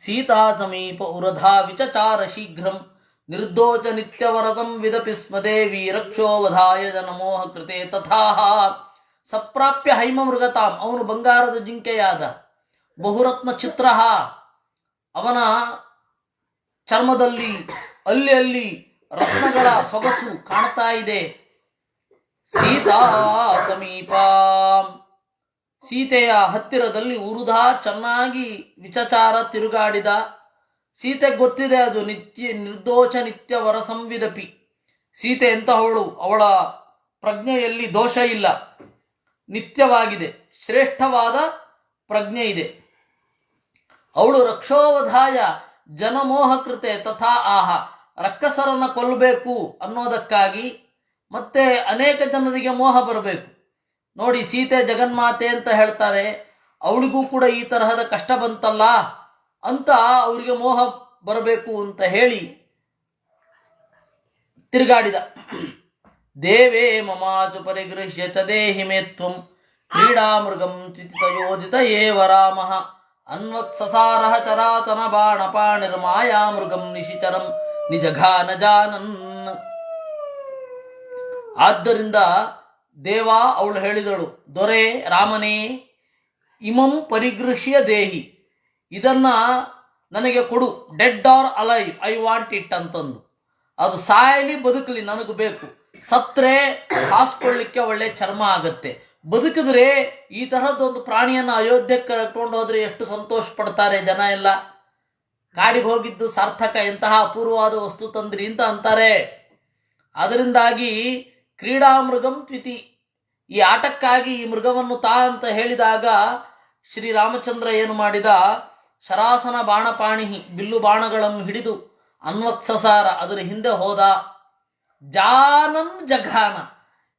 ಸೀತಾ ಸಮೀಪ ಉರಧಾ ವಿಚಚಾರ ಶೀಘ್ರಂ ನಿರ್ದೋಚ ನಿತ್ಯವರದಂ ವಿದಪಿ ಸ್ಮ ದೇವಿ ರಕ್ಷೋವಧಾಯ ಜನಮೋಹ ಕೃತೆ ತಥಾಹ. ಸಪ್ರಾಪ್ಯ ಹೈಮ ಮೃಗತಾಂ, ಅವನು ಬಂಗಾರದ ಜಿಂಕೆಯಾದ. ಬಹುರತ್ನ ಚಿತ್ರ, ಅವನ ಚರ್ಮದಲ್ಲಿ ಅಲ್ಲಿ ಅಲ್ಲಿ ರತ್ನಗಳ ಸೊಗಸು ಕಾಣ್ತಾ ಇದೆ. ಸೀತಾ ಸಮೀಪ, ಸೀತೆಯ ಹತ್ತಿರದಲ್ಲಿ ಉರುಧಾ ಚೆನ್ನಾಗಿ ವಿಚಚಾರ ತಿರುಗಾಡಿದ. ಸೀತೆ ಗೊತ್ತಿದೆ ಅದು ನಿರ್ದೋಷ ನಿತ್ಯ ವರ ಸಂವಿದಪಿ. ಸೀತೆ ಎಂತಹವಳು, ಅವಳ ಪ್ರಜ್ಞೆಯಲ್ಲಿ ದೋಷ ಇಲ್ಲ, ನಿತ್ಯವಾಗಿದೆ, ಶ್ರೇಷ್ಠವಾದ ಪ್ರಜ್ಞೆ ಇದೆ. ಅವಳು ರಕ್ಷೋವಧಾಯ ಜನಮೋಹ ಕೃತೆ ತಥಾ ಆಹ, ರಕ್ಕಸರನ್ನ ಕೊಲ್ಲಬೇಕು ಅನ್ನೋದಕ್ಕಾಗಿ ಮತ್ತೆ ಅನೇಕ ಜನರಿಗೆ ಮೋಹ ಬರಬೇಕು. ನೋಡಿ, ಸೀತೆ ಜಗನ್ಮಾತೆ ಅಂತ ಹೇಳ್ತಾರೆ, ಅವಳಿಗೂ ಕೂಡ ಈ ತರಹದ ಕಷ್ಟ ಬಂತಲ್ಲ ಅಂತ ಅವರಿಗೆ ಮೋಹ ಬರಬೇಕು ಅಂತ ಹೇಳಿ ತಿರುಗಾಡಿದ. ದೇವೇ ಮಮಾಚು ಪರಿಗೃಹ್ಯ ಚ ದೇಹಿ ಮೇ ತ್ವಂ ಕ್ರೀಡಾ ಮೃಗಂ ಚಿತಿತಯೋಜಿತ ಏವ ರಾಮಃ ಅನ್ವತ್ಸಸಾರಃ ಚರಾತನ ಬಾಣಪಾಣಿರ್ಮಾಯಾ ಮೃಗಂ ನಿಶಿಚರಂ ನಿಜಘಾನ ಜಾನನ್. ಆದ್ದರಿಂದ ದೇವ ಅವಳು ಹೇಳಿದಳು, ದೊರೆ ರಾಮನೇ, ಇಮಂ ಪರಿಗೃಹ್ಯ ದೇಹಿ, ಇದನ್ನ ನನಗೆ ಕೊಡು, dead R alive I want it ಅಂತಂದು. ಅದು ಸಾಯಲಿ ಬದುಕಲಿ ನನಗೆ ಬೇಕು. ಸತ್ರೆ ಹಾಸ್ಕೊಳ್ಳಿಕ್ಕೆ ಒಳ್ಳೆ ಚರ್ಮ ಆಗತ್ತೆ, ಬದುಕಿದ್ರೆ ಈ ತರಹದೊಂದು ಪ್ರಾಣಿಯನ್ನು ಅಯೋಧ್ಯಕ್ಕೆ ಕರ್ಕೊಂಡು ಹೋದ್ರೆ ಎಷ್ಟು ಸಂತೋಷ ಪಡ್ತಾರೆ ಜನ ಎಲ್ಲ. ಕಾಡಿಗೆ ಹೋಗಿದ್ದು ಸಾರ್ಥಕ, ಎಂತಹ ಅಪೂರ್ವವಾದ ವಸ್ತು ತಂದ್ರಿ ಅಂತ ಅಂತಾರೆ. ಅದರಿಂದಾಗಿ ಕ್ರೀಡಾ ಮೃಗಂ ತ್ವಿತಿ, ಈ ಆಟಕ್ಕಾಗಿ ಈ ಮೃಗವನ್ನು ತಾ ಅಂತ ಹೇಳಿದಾಗ ಶ್ರೀರಾಮಚಂದ್ರ ಏನು ಮಾಡಿದ, ಶರಾಸನ ಬಾಣಪಾಣಿಹಿ, ಬಿಲ್ಲು ಬಾಣಗಳನ್ನು ಹಿಡಿದು ಅನ್ವತ್ಸಸಾರ, ಅದರ ಹಿಂದೆ ಹೋದ. ಜಾನನ್ ಜಘಾನ,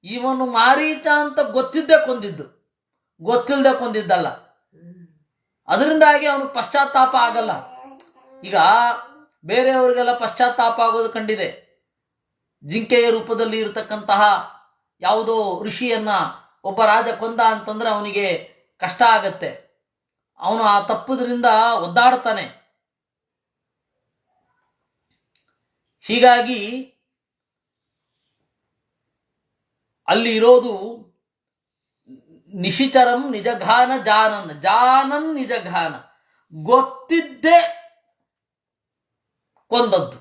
ಇವನು ಮಾರೀಚ ಅಂತ ಗೊತ್ತಿದ್ದೇ ಕೊಂದಿದ್ದು, ಗೊತ್ತಿಲ್ಲದೆ ಕೊಂದಿದ್ದಲ್ಲ. ಅದರಿಂದಾಗಿ ಅವನು ಪಶ್ಚಾತ್ತಾಪ ಆಗಲ್ಲ. ಈಗ ಬೇರೆಯವರಿಗೆಲ್ಲ ಪಶ್ಚಾತ್ತಾಪ ಆಗೋದು ಕಂಡಿದೆ. ಜಿಂಕೆಯ ರೂಪದಲ್ಲಿ ಇರತಕ್ಕಂತಹ ಯಾವುದೋ ಋಷಿಯನ್ನ ಒಬ್ಬ ರಾಜ ಕೊಂದ ಅಂತಂದ್ರೆ ಅವನಿಗೆ ಕಷ್ಟ ಆಗತ್ತೆ, ಅವನು ಆ ತಪ್ಪುದರಿಂದ ಒದ್ದಾಡ್ತಾನೆ. ಹೀಗಾಗಿ ಅಲ್ಲಿ ಇರೋದು ನಿಶಿಚರಂ ನಿಜಘಾನ ಜಾನನ್, ಜಾನನ್ ನಿಜಘಾನ, ಗೊತ್ತಿದ್ದೇ ಕೊಂದದ್ದು.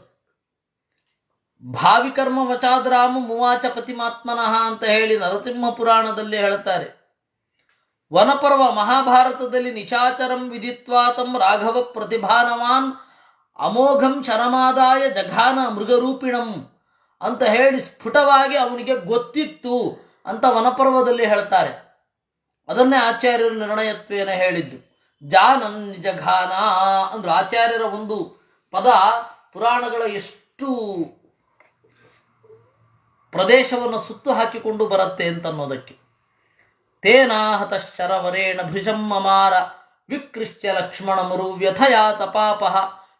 ಭಾವಿಕರ್ಮ ವಚಾದ್ರಾಮ ಮುವಾಚ ಪತಿಮಾತ್ಮನಃ ಅಂತ ಹೇಳಿ ನರಸಿಂಹ ಪುರಾಣದಲ್ಲಿ ಹೇಳ್ತಾರೆ. ವನಪರ್ವ ಮಹಾಭಾರತದಲ್ಲಿ ನಿಶಾಚರಂ ವಿದಿತ್ವಾತಂ ರಾಘವ ಪ್ರತಿಭಾನವಾನ್ ಅಮೋಘಂ ಶರಮಾದಾಯ ಜಘಾನ ಮೃಗರೂಪಿಣಂ ಅಂತ ಹೇಳಿ ಸ್ಫುಟವಾಗಿ ಅವನಿಗೆ ಗೊತ್ತಿತ್ತು ಅಂತ ವನಪರ್ವದಲ್ಲಿ ಹೇಳ್ತಾರೆ. ಅದನ್ನೇ ಆಚಾರ್ಯರು ನಿರ್ಣಯತ್ವೇನ ಹೇಳಿದ್ದು. ಜಾನನ್ ನಿಜಘಾನ ಅಂದ್ರೆ ಆಚಾರ್ಯರ ಒಂದು ಪದ ಪುರಾಣಗಳ ಎಷ್ಟು ಪ್ರದೇಶವನ್ನು ಸುತ್ತು ಹಾಕಿಕೊಂಡು ಬರುತ್ತೆ ಅಂತನ್ನೋದಕ್ಕೆ. ತೇನಾಹತ ಶರವರೇಣ ಭೃಜಂ ಮಮಾರ ವಿಕೃಷ್ಯ ಲಕ್ಷ್ಮಣಮರು ವ್ಯಥಯಾತ ಪಾಪಃ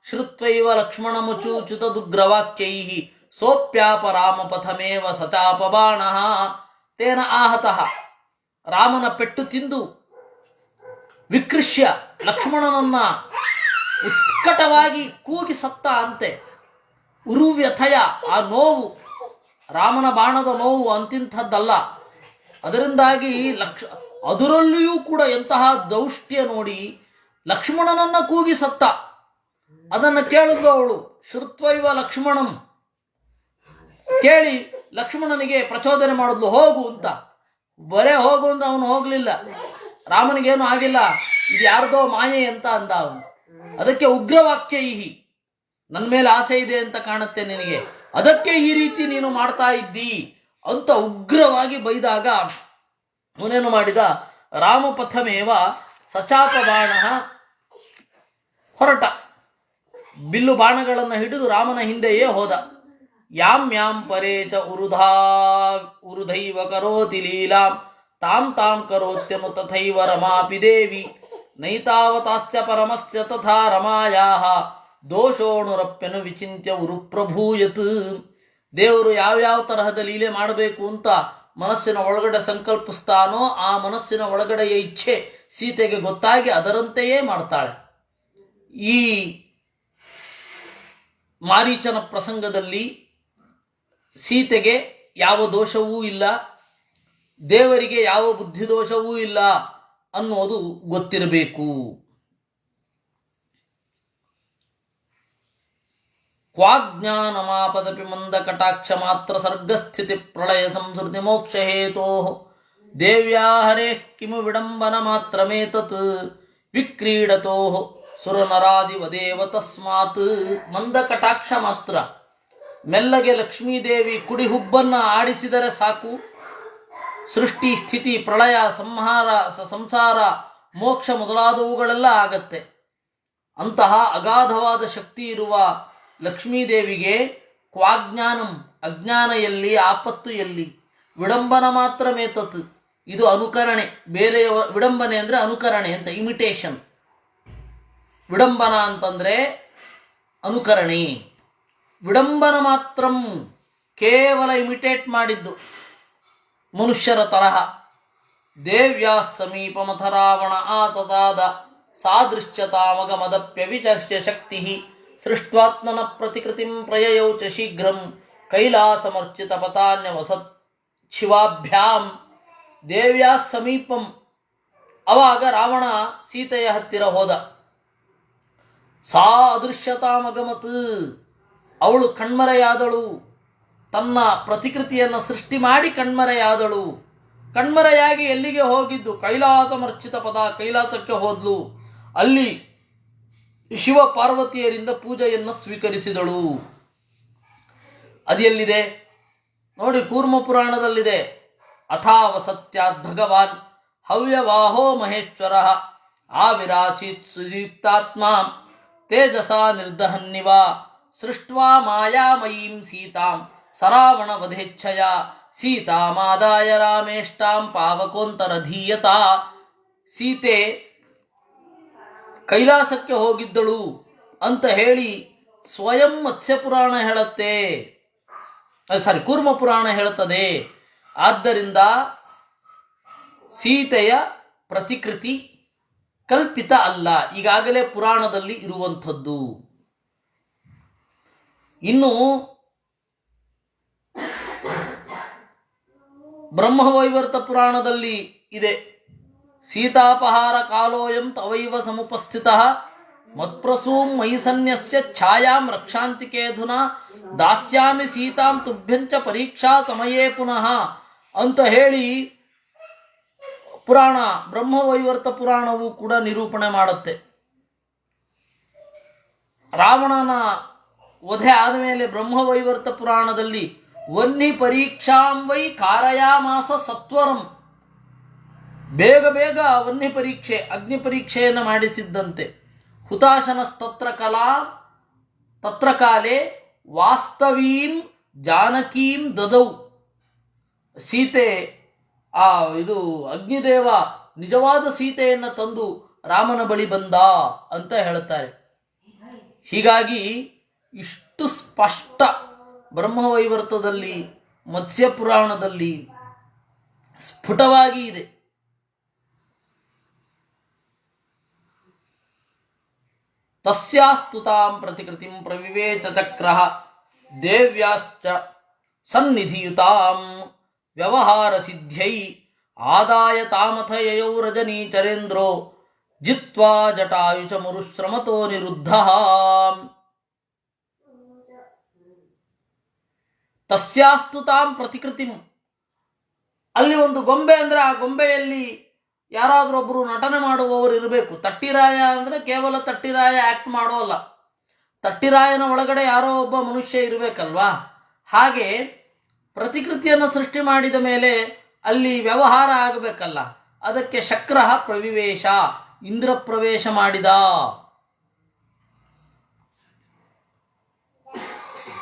ಶ್ರುತ್ವೈವ ಲಕ್ಷ್ಮಣಮುಚೂಚುತ ದುಗ್ರವಾಕ್ಯೈಃ ಸೋಪ್ಯಾಪ ರಾಮಪಥಮೇವ ಸಚಾಪಬಾಣಃ. ತೇನ ಆಹತಃ, ರಾಮನ ಪೆಟ್ಟು ತಿಂದು ವಿಕೃಷ್ಯ ಲಕ್ಷ್ಮಣನನ್ನ ಉತ್ಕಟವಾಗಿ ಕೂಗಿ ಸತ್ತ ಅಂತೆ. ಉರುವ್ಯಥಯ, ಆ ನೋವು ರಾಮನ ಬಾಣದ ನೋವು ಅಂತಿಂಥದ್ದಲ್ಲ. ಅದರಿಂದಾಗಿ ಅದರಲ್ಲಿಯೂ ಕೂಡ ಎಂತಹ ದೌಷ್ಟ್ಯ ನೋಡಿ ಲಕ್ಷ್ಮಣನನ್ನ ಕೂಗಿ ಸತ್ತ. ಅದನ್ನು ಕೇಳಿದ್ರು ಅವಳು. ಶ್ರುತ್ವೈವ ಲಕ್ಷ್ಮಣಂ, ಕೇಳಿ ಲಕ್ಷ್ಮಣನಿಗೆ ಪ್ರಚೋದನೆ ಮಾಡಿದ್ಲು, ಹೋಗು ಅಂತ. ಬರೇ ಹೋಗು ಅಂದ್ರೆ ಅವನು ಹೋಗ್ಲಿಲ್ಲ. ರಾಮನಿಗೇನು ಆಗಿಲ್ಲ, ಇದು ಯಾರ್ದೋ ಮಾಯೆ ಅಂತ ಅಂದ ಅವನು. ಅದಕ್ಕೆ ಉಗ್ರವಾಕ್ಯ ಇಹಿ, ನನ್ನ ಮೇಲೆ ಆಸೆ ಇದೆ ಅಂತ ಕಾಣುತ್ತೆ ನಿನಗೆ, ಅದಕ್ಕೆ ಈ ರೀತಿ ನೀನು ಮಾಡ್ತಾ ಇದ್ದಿ ಅಂತ ಉಗ್ರವಾಗಿ ಬೈದಾಗ ಅವನೇನು ಮಾಡಿದ, ರಾಮಪಥಮೇವ ಸಚಾಪ ಬಾಣ, ಹೊರಟ. ಬಿಲ್ಲು ಬಾಣಗಳನ್ನು ಹಿಡಿದು ರಾಮನ ಹಿಂದೆಯೇ ಹೋದ. ಯಾಂ ಯಾಂ ಪರೇಚ ಉರುಧೈವ ಕರೋತಿ ಲೀಲಾಂ ತಾಂ ತಾಂ ಕರೋತ್ಯನು ತಥೈವ ರಮಾಪಿ ದೇವಿ ನೈತಾವತಾಸ್ಯ ಪರಮಸ್ಯ ತಥಾ ರಮಾಯಾಹ ದೋಷೋಣುರಪ್ಯನು ವಿಚಿಂತ್ಯ ಉರು ಪ್ರಭೂಯತ್. ದೇವರು ಯಾವ್ಯಾವ ತರಹದ ಲೀಲೆ ಮಾಡಬೇಕು ಅಂತ ಮನಸ್ಸಿನ ಒಳಗಡೆ ಸಂಕಲ್ಪಿಸ್ತಾನೋ ಆ ಮನಸ್ಸಿನ ಒಳಗಡೆಯ ಇಚ್ಛೆ ಸೀತೆಗೆ ಗೊತ್ತಾಗಿ ಅದರಂತೆಯೇ ಮಾಡ್ತಾಳೆ. ಈ ಮಾರೀಚನ ಪ್ರಸಂಗದಲ್ಲಿ ಸೀತೆಗೆ ಯಾವ ದೋಷವೂ ಇಲ್ಲ, ದೇವರಿಗೆ ಯಾವ ಬುದ್ಧಿದೋಷವೂ ಇಲ್ಲ ಅನ್ನೋದು ಗೊತ್ತಿರಬೇಕು. ಕ್ವಾಜ್ಞಾನಮಾಪದಪಿ ಮಂದ ಕಟಾಕ್ಷ ಮಾತ್ರ ಸರ್ಗಸ್ಥಿತಿ ಪ್ರಳಯ ಸಂಸೃತಿ ಮೋಕ್ಷ ಹೇತೋ ದೇವ್ಯಾ ಹರೇ ಕಿಮು ವಿಡಂಬನ ಮಾತ್ರಮೇತತ್ ವಿಕ್ರೀಡತೋ ಸುರನರಾದಿವದೇವ ತಸ್ಮಾತ್. ಮಂದ ಕಟಾಕ್ಷ ಮಾತ್ರ, ಮೆಲ್ಲಗೆ ಲಕ್ಷ್ಮೀದೇವಿ ಕುಡಿ ಹುಬ್ಬನ್ನ ಆಡಿಸಿದರೆ ಸಾಕು, ಸೃಷ್ಟಿ ಸ್ಥಿತಿ ಪ್ರಳಯ ಸಂಹಾರ ಸಂಸಾರ ಮೋಕ್ಷ ಮೊದಲಾದವುಗಳೆಲ್ಲ ಆಗತ್ತೆ. ಅಂತಹ ಅಗಾಧವಾದ ಶಕ್ತಿ ಇರುವ ಲಕ್ಷ್ಮೀದೇವಿಗೆ ಕ್ವಾಜ್ಞಾನಂ, ಅಜ್ಞಾನ ಎಲ್ಲಿ, ಆಪತ್ತು ಎಲ್ಲಿ, ವಿಡಂಬನ ಮಾತ್ರ ಮೇತತ್, ಇದು ಅನುಕರಣೆ. ಬೇರೆಯ ವಿಡಂಬನೆ ಅಂದರೆ ಅನುಕರಣೆ ಅಂತ, ಇಮಿಟೇಷನ್. ವಿಡಂಬನ ಅಂತಂದ್ರೆ ಅನುಕರಣೆ. ವಿಡಂಬನ ಮಾತ್ರಂ, ಕೇವಲ ಇಮಿಟೇಟ್ ಮಾಡಿದ್ದು ಮನುಷ್ಯರ ತರಹ. ದೇವ್ಯಾ ಸಮೀಪಮಥ ರಾವಣ ಆತದಾದ ಸಾದೃಶ್ಯತಾಮಗಮದಪ್ಯವಿಚರ್ಷ್ಯ ಶಕ್ತಿ ಸೃಷ್ಟ್ವಾತ್ಮನ ಪ್ರತಿಕೃತಿಂ ಪ್ರಯಯೌ ಚ ಶೀಘ್ರಂ ಕೈಲಾಸಮರ್ಚಿತ ಪತಾನ್ಯವಸತ್ ಶಿವಾಭ್ಯಾಂ. ದೇವ್ಯಾ ಸಮೀಪಂ, ಅವಾಗ ರಾವಣ ಸೀತೆಯ ಹತ್ತಿರ ಹೋದ. ಸಾ ಅದೃಶ್ಯತಾಮಗಮತ್, ಅವಳು ಕಣ್ಮರೆಯಾದಳು. ತನ್ನ ಪ್ರತಿಕೃತಿಯನ್ನು ಸೃಷ್ಟಿ ಮಾಡಿ ಕಣ್ಮರೆಯಾದಳು. ಕಣ್ಮರೆಯಾಗಿ ಎಲ್ಲಿಗೆ ಹೋಗಿದ್ದು? ಕೈಲಾಸಮರ್ಚಿತ ಪದ, ಕೈಲಾಸಕ್ಕೆ ಹೋದ್ಲು. ಅಲ್ಲಿ ಶಿವ ಪಾರ್ವತಿಯರಿಂದ ಪೂಜೆಯನ್ನು ಸ್ವೀಕರಿಸಿದಳು. ಅದು ಎಲ್ಲಿದೆ ನೋಡಿ, ಕೂರ್ಮ ಪುರಾಣದಲ್ಲಿದೆ. ಅಥಾವಸತ್ಯಾದ್ ಭಗವಾನ್ ಹವ್ಯವಾಹೋ ಮಹೇಶ್ವರ ಆವಿರಾಸೀತ್ ಸುದೀಪ್ತಾತ್ಮ ತೇಜಸಾ ನಿರ್ದಹನ್ನಿವ ಸೃಷ್ಟ್ವಾ ಮಾಯಾಮಯೀಂ ಸೀತಾಂ ಸರಾವಣ ವಧೇಚ್ಛಯ ಸೀತಾಮಾದಾಯ ರಾಮೇಷ್ಟಾಂ ಪಾವಕೋಂತರಧೀಯತ. ಸೀತೆ ಕೈಲಾಸಕ್ಕೆ ಹೋಗಿದ್ದಳು ಅಂತ ಹೇಳಿ ಸ್ವಯಂ ಮತ್ಸ್ಯಪುರಾಣ ಹೇಳುತ್ತೆ, ಕೂರ್ಮ ಪುರಾಣ ಹೇಳುತ್ತದೆ. ಆದ್ದರಿಂದ ಸೀತೆಯ ಪ್ರತಿಕೃತಿ ಕಲ್ಪಿತ ಅಲ್ಲ, ಈಗಾಗಲೇ ಪುರಾಣದಲ್ಲಿ ಇರುವಂಥದ್ದು. ಇನ್ನು ಬ್ರಹ್ಮವೈವರ್ತ ಪುರಾಣದಲ್ಲಿ ಇದೆ. ಸೀತಾಪಹಾರ ಕಾಲೋಯಂ ತವೈವ ಸಮುಪಸ್ಥಿತಃ ಮತ್ಪ್ರಸೂಂ ಮಯಿ ಸನ್ಯಸ್ಯ ಛಾಯಾಂ ರಕ್ಷಾಂತಿಕೇಧುನಾ ದಾಸ್ಯಾಮಿ ಸೀತಾಂ ತುಭ್ಯಂಚ ಪರೀಕ್ಷಾ ಸಮಯೇ ಪುನಃ ಅಂತ ಹೇಳಿ ಪುರಾಣ ಬ್ರಹ್ಮವೈವರ್ತ ಪುರಾಣವು ಕೂಡ ನಿರೂಪಣೆ ಮಾಡುತ್ತೆ. ರಾವಣನ ವಧೆ ಆದಮೇಲೆ ಬ್ರಹ್ಮವೈವರ್ತ ಪುರಾಣದಲ್ಲಿ ವನ್ನಿ ಪರೀಕ್ಷಾಂ ವೈ ಕಾರಯಾಮಾಸ ಸತ್ವರಂ, ಬೇಗ ಬೇಗ ವನ್ನಿ ಪರೀಕ್ಷೆ ಅಗ್ನಿ ಪರೀಕ್ಷೆಯನ್ನು ಮಾಡಿಸಿದ್ದಂತೆ. ಹುತಾಶನಸ್ತತ್ರ ಕಲಾ ತತ್ರ ಕಾಲೇ ವಾಸ್ತವೀಂ ಜಾನಕೀಂ ದದೌ, ಸೀತೆ ಇದು ಅಗ್ನಿದೇವ ನಿಜವಾದ ಸೀತೆಯನ್ನು ತಂದು ರಾಮನ ಬಳಿ ಬಂದ ಅಂತ ಹೇಳುತ್ತಾರೆ. ಹೀಗಾಗಿ ಇಷ್ಟು ಸ್ಪಷ್ಟ ಬ್ರಹ್ಮವೈವರ್ತದಲ್ಲಿ ಮತ್ಸ್ಯ ಪುರಾಣದಲ್ಲಿ ಸ್ಫುಟವಾಗಿ ಇದೆ. ತಸ್ಯಾಸ್ತುತಾಂ ಪ್ರತಿಕೃತಿಂ ಪ್ರವಿವೇಚ ಚಕ್ರಃ ದೇವ್ಯಾಶ್ಚ ಸನ್ನಿಧಿಯುತಾಂ ವ್ಯವಹಾರ ಸಿದ್ಧ್ಯೈ ಆದಾಯ ತಾಮಥ ಯಯೌ ರಜನೀಚರೇಂದ್ರೋ ಜಿತ್ವಾ ಜಟಾಯುಷ ಮುರುಶ್ರಮತೋ ನಿರುದ್ಧಃ. ತಸ್ಯಾಸ್ತುತಾಂ ಪ್ರತಿಕೃತಿಂ, ಅಲ್ಲಿ ಒಂದು ಗೊಂಬೆ ಅಂದರೆ ಆ ಗೊಂಬೆಯಲ್ಲಿ ಯಾರಾದರೂ ಒಬ್ಬರು ನಟನೆ ಮಾಡುವವರು ಇರಬೇಕು. ತಟ್ಟಿರಾಯ ಅಂದರೆ ಕೇವಲ ತಟ್ಟಿರಾಯ ಆ್ಯಕ್ಟ್ ಮಾಡೋಲ್ಲ, ತಟ್ಟಿರಾಯನ ಒಳಗಡೆ ಯಾರೋ ಒಬ್ಬ ಮನುಷ್ಯ ಇರಬೇಕಲ್ವಾ. ಹಾಗೆ ಪ್ರತಿಕೃತಿಯನ್ನು ಸೃಷ್ಟಿ ಮಾಡಿದ ಮೇಲೆ ಅಲ್ಲಿ ವ್ಯವಹಾರ ಆಗಬೇಕಲ್ಲ, ಅದಕ್ಕೆ ಶಕ್ರ ಪ್ರವಿವೇಶ, ಇಂದ್ರ ಪ್ರವೇಶ ಮಾಡಿದ.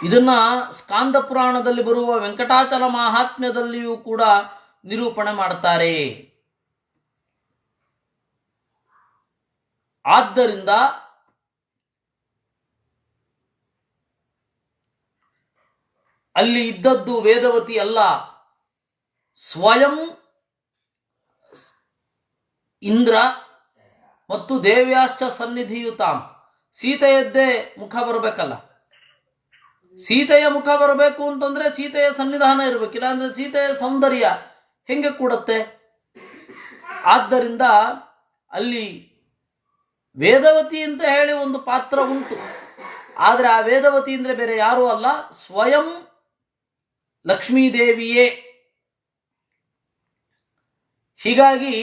ಇದನ್ನ ಸ್ಕಾಂದ ಪುರಾಣದಲ್ಲಿ ಬರುವ ವೆಂಕಟಾಚಲ ಮಾಹಾತ್ಮ್ಯದಲ್ಲಿಯೂ ಕೂಡ ನಿರೂಪಣೆ ಮಾಡುತ್ತಾರೆ. ಆದ್ದರಿಂದ ಅಲ್ಲಿ ಇದ್ದದ್ದು ವೇದವತಿ ಅಲ್ಲ, ಸ್ವಯಂ ಇಂದ್ರ ಮತ್ತು ದೇವ್ಯಾಶ್ಚ ಸನ್ನಿಧಿಯುತಾಂ. ಸೀತೆಯದ್ದೇ ಮುಖ ಬರಬೇಕಲ್ಲ, ಸೀತೆಯ ಮುಖ ಬರಬೇಕು ಅಂತಂದ್ರೆ ಸೀತೆಯ ಸನ್ನಿಧಾನ ಇರಬೇಕಿಲ್ಲ, ಅಂದ್ರೆ ಸೀತೆಯ ಸೌಂದರ್ಯ ಹೆಂಗೆ ಕೂಡತ್ತೆ. ಆದ್ದರಿಂದ ಅಲ್ಲಿ ವೇದವತಿ ಅಂತ ಹೇಳಿ ಒಂದು ಪಾತ್ರ ಉಂಟು, ಆದರೆ ಆ ವೇದವತಿ ಅಂದರೆ ಬೇರೆ ಯಾರೂ ಅಲ್ಲ, ಸ್ವಯಂ ಲಕ್ಷ್ಮೀದೇವಿಯೇ. ಹೀಗಾಗಿ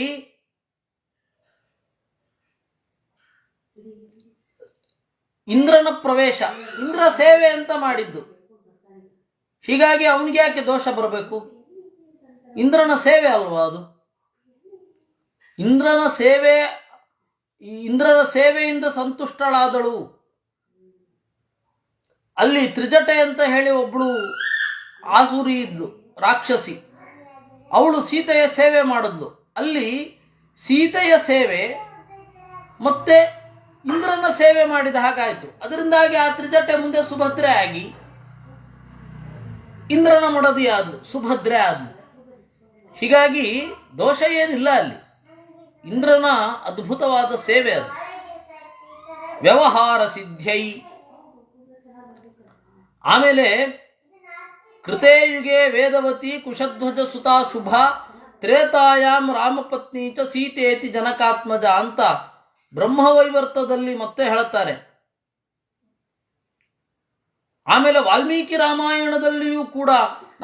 ಇಂದ್ರನ ಪ್ರವೇಶ, ಇಂದ್ರ ಸೇವೆ ಅಂತ ಮಾಡಿದ್ದು. ಹೀಗಾಗಿ ಅವನಿಗೆ ಯಾಕೆ ದೋಷ ಬರಬೇಕು? ಇಂದ್ರನ ಸೇವೆ ಅಲ್ವಾ ಅದು. ಇಂದ್ರನ ಸೇವೆಯಿಂದ ಸಂತುಷ್ಟಳಾದಳು. ಅಲ್ಲಿ ತ್ರಿಜಟೆ ಅಂತ ಹೇಳಿ ಒಬ್ಬಳು ಆಸುರಿ ಇದ್ಲು, ರಾಕ್ಷಸಿ. ಅವಳು ಸೀತೆಯ ಸೇವೆ ಮಾಡಿದ್ಲು. ಅಲ್ಲಿ ಸೀತೆಯ ಸೇವೆ ಮತ್ತೆ ಇಂದ್ರನ ಸೇವೆ ಮಾಡಿದ ಹಾಗಾಯಿತು. ಅದರಿಂದಾಗಿ ಆ ತ್ರಿಜಟೆ ಮುಂದೆ ಸುಭದ್ರೆ ಆಗಿ ಇಂದ್ರನ ಮಡದಿ ಆದ್ಲು, ಸುಭದ್ರೆ ಆದ್ಲು. ಹೀಗಾಗಿ ದೋಷ ಏನಿಲ್ಲ ಅಲ್ಲಿ, ಇಂದ್ರನ ಅದ್ಭುತವಾದ ಸೇವೆ ಅದು. ವ್ಯವಹಾರ ಸಿದ್ಧೈ. ಆಮೇಲೆ ಕೃತೇಯುಗೆ ವೇದವತಿ ಕುಶಧ್ವಜ ಸುತಾ ಶುಭ ತ್ರೇತಾಯಾಂ ರಾಮಪತ್ನಿ ಚ ಸೀತೇತಿ ಜನಕಾತ್ಮಜ ಅಂತ ಬ್ರಹ್ಮವೈವರ್ತದಲ್ಲಿ ಮತ್ತೆ ಹೇಳುತ್ತಾರೆ. ಆಮೇಲೆ ವಾಲ್ಮೀಕಿ ರಾಮಾಯಣದಲ್ಲಿಯೂ ಕೂಡ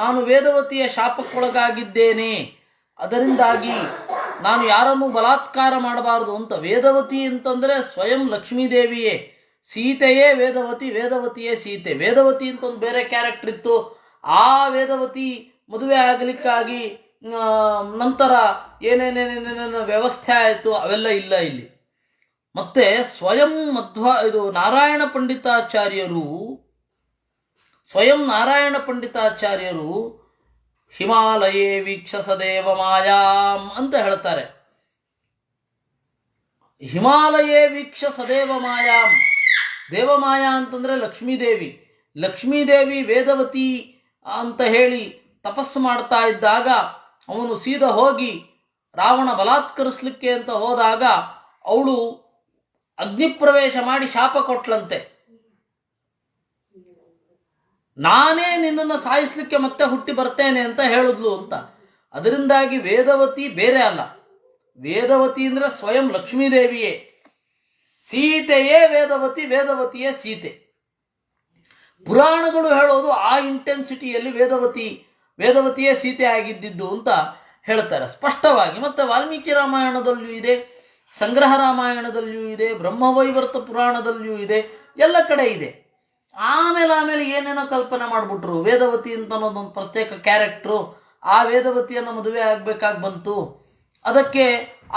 ನಾನು ವೇದವತಿಯ ಶಾಪಕ್ಕೊಳಗಾಗಿದ್ದೇನೆ, ಅದರಿಂದಾಗಿ ನಾನು ಯಾರನ್ನೂ ಬಲಾತ್ಕಾರ ಮಾಡಬಾರದು ಅಂತ. ವೇದವತಿ ಅಂತಂದ್ರೆ ಸ್ವಯಂ ಲಕ್ಷ್ಮೀದೇವಿಯೇ, ಸೀತೆಯೇ ವೇದವತಿ, ವೇದವತಿಯೇ ಸೀತೆ. ವೇದವತಿ ಅಂತ ಒಂದು ಬೇರೆ ಕ್ಯಾರೆಕ್ಟರ್ ಇತ್ತು, ಆ ವೇದವತಿ ಮದುವೆ ಆಗಲಿಕ್ಕಾಗಿ ನಂತರ ಏನೇನೇನೇನೇನು ವ್ಯವಸ್ಥೆ ಆಯಿತು ಅವೆಲ್ಲ ಇಲ್ಲ ಇಲ್ಲಿ. ಮತ್ತೆ ಸ್ವಯಂ ನಾರಾಯಣ ಪಂಡಿತಾಚಾರ್ಯರು ಹಿಮಾಲಯೇ ವೀಕ್ಷಸ ದೇವಮಾಯಾಂ ಅಂತ ಹೇಳ್ತಾರೆ. ಹಿಮಾಲಯೇ ವೀಕ್ಷಸ ದೇವಮಾಯಾಂ. ದೇವಮಾಯಾ ಅಂತಂದ್ರೆ ಲಕ್ಷ್ಮೀದೇವಿ. ಲಕ್ಷ್ಮೀದೇವಿ ವೇದವತಿ ಅಂತ ಹೇಳಿ ತಪಸ್ಸು ಮಾಡ್ತಾ ಇದ್ದಾಗ ಅವನು ಸೀದಾ ಹೋಗಿ ರಾವಣ ಬಲಾತ್ಕರಿಸಲಿಕ್ಕೆ ಅಂತ ಹೋದಾಗ ಅವಳು ಅಗ್ನಿಪ್ರವೇಶ ಮಾಡಿ ಶಾಪ ಕೊಟ್ಲಂತೆ. ನಾನೇ ನಿನ್ನನ್ನು ಸಾಯಿಸ್ಲಿಕ್ಕೆ ಮತ್ತೆ ಹುಟ್ಟಿ ಬರ್ತೇನೆ ಅಂತ ಹೇಳಿದ್ಲು ಅಂತ. ಅದರಿಂದಾಗಿ ವೇದವತಿ ಬೇರೆ ಅಲ್ಲ. ವೇದವತಿ ಅಂದರೆ ಸ್ವಯಂ ಲಕ್ಷ್ಮೀದೇವಿಯೇ. ಸೀತೆಯೇ ವೇದವತಿ, ವೇದವತಿಯೇ ಸೀತೆ. ಪುರಾಣಗಳು ಹೇಳೋದು ಆ ಇಂಟೆನ್ಸಿಟಿಯಲ್ಲಿ ವೇದವತಿಯೇ ಸೀತೆ ಆಗಿದ್ದಿದ್ದು ಅಂತ ಹೇಳ್ತಾರೆ ಸ್ಪಷ್ಟವಾಗಿ. ಮತ್ತೆ ವಾಲ್ಮೀಕಿ ರಾಮಾಯಣದಲ್ಲಿಯೂ ಇದೆ, ಸಂಗ್ರಹ ರಾಮಾಯಣದಲ್ಲಿಯೂ ಇದೆ, ಬ್ರಹ್ಮವೈವರ್ತ ಪುರಾಣದಲ್ಲಿಯೂ ಇದೆ, ಎಲ್ಲ ಕಡೆ ಇದೆ. ಆಮೇಲೆ ಏನೇನೋ ಕಲ್ಪನೆ ಮಾಡಿಬಿಟ್ರು. ವೇದವತಿ ಅಂತ ಅನ್ನೋದೊಂದು ಪ್ರತ್ಯೇಕ ಕ್ಯಾರೆಕ್ಟ್ರು, ಆ ವೇದವತಿಯನ್ನು ಮದುವೆ ಆಗಬೇಕಾಗಿ ಬಂತು. ಅದಕ್ಕೆ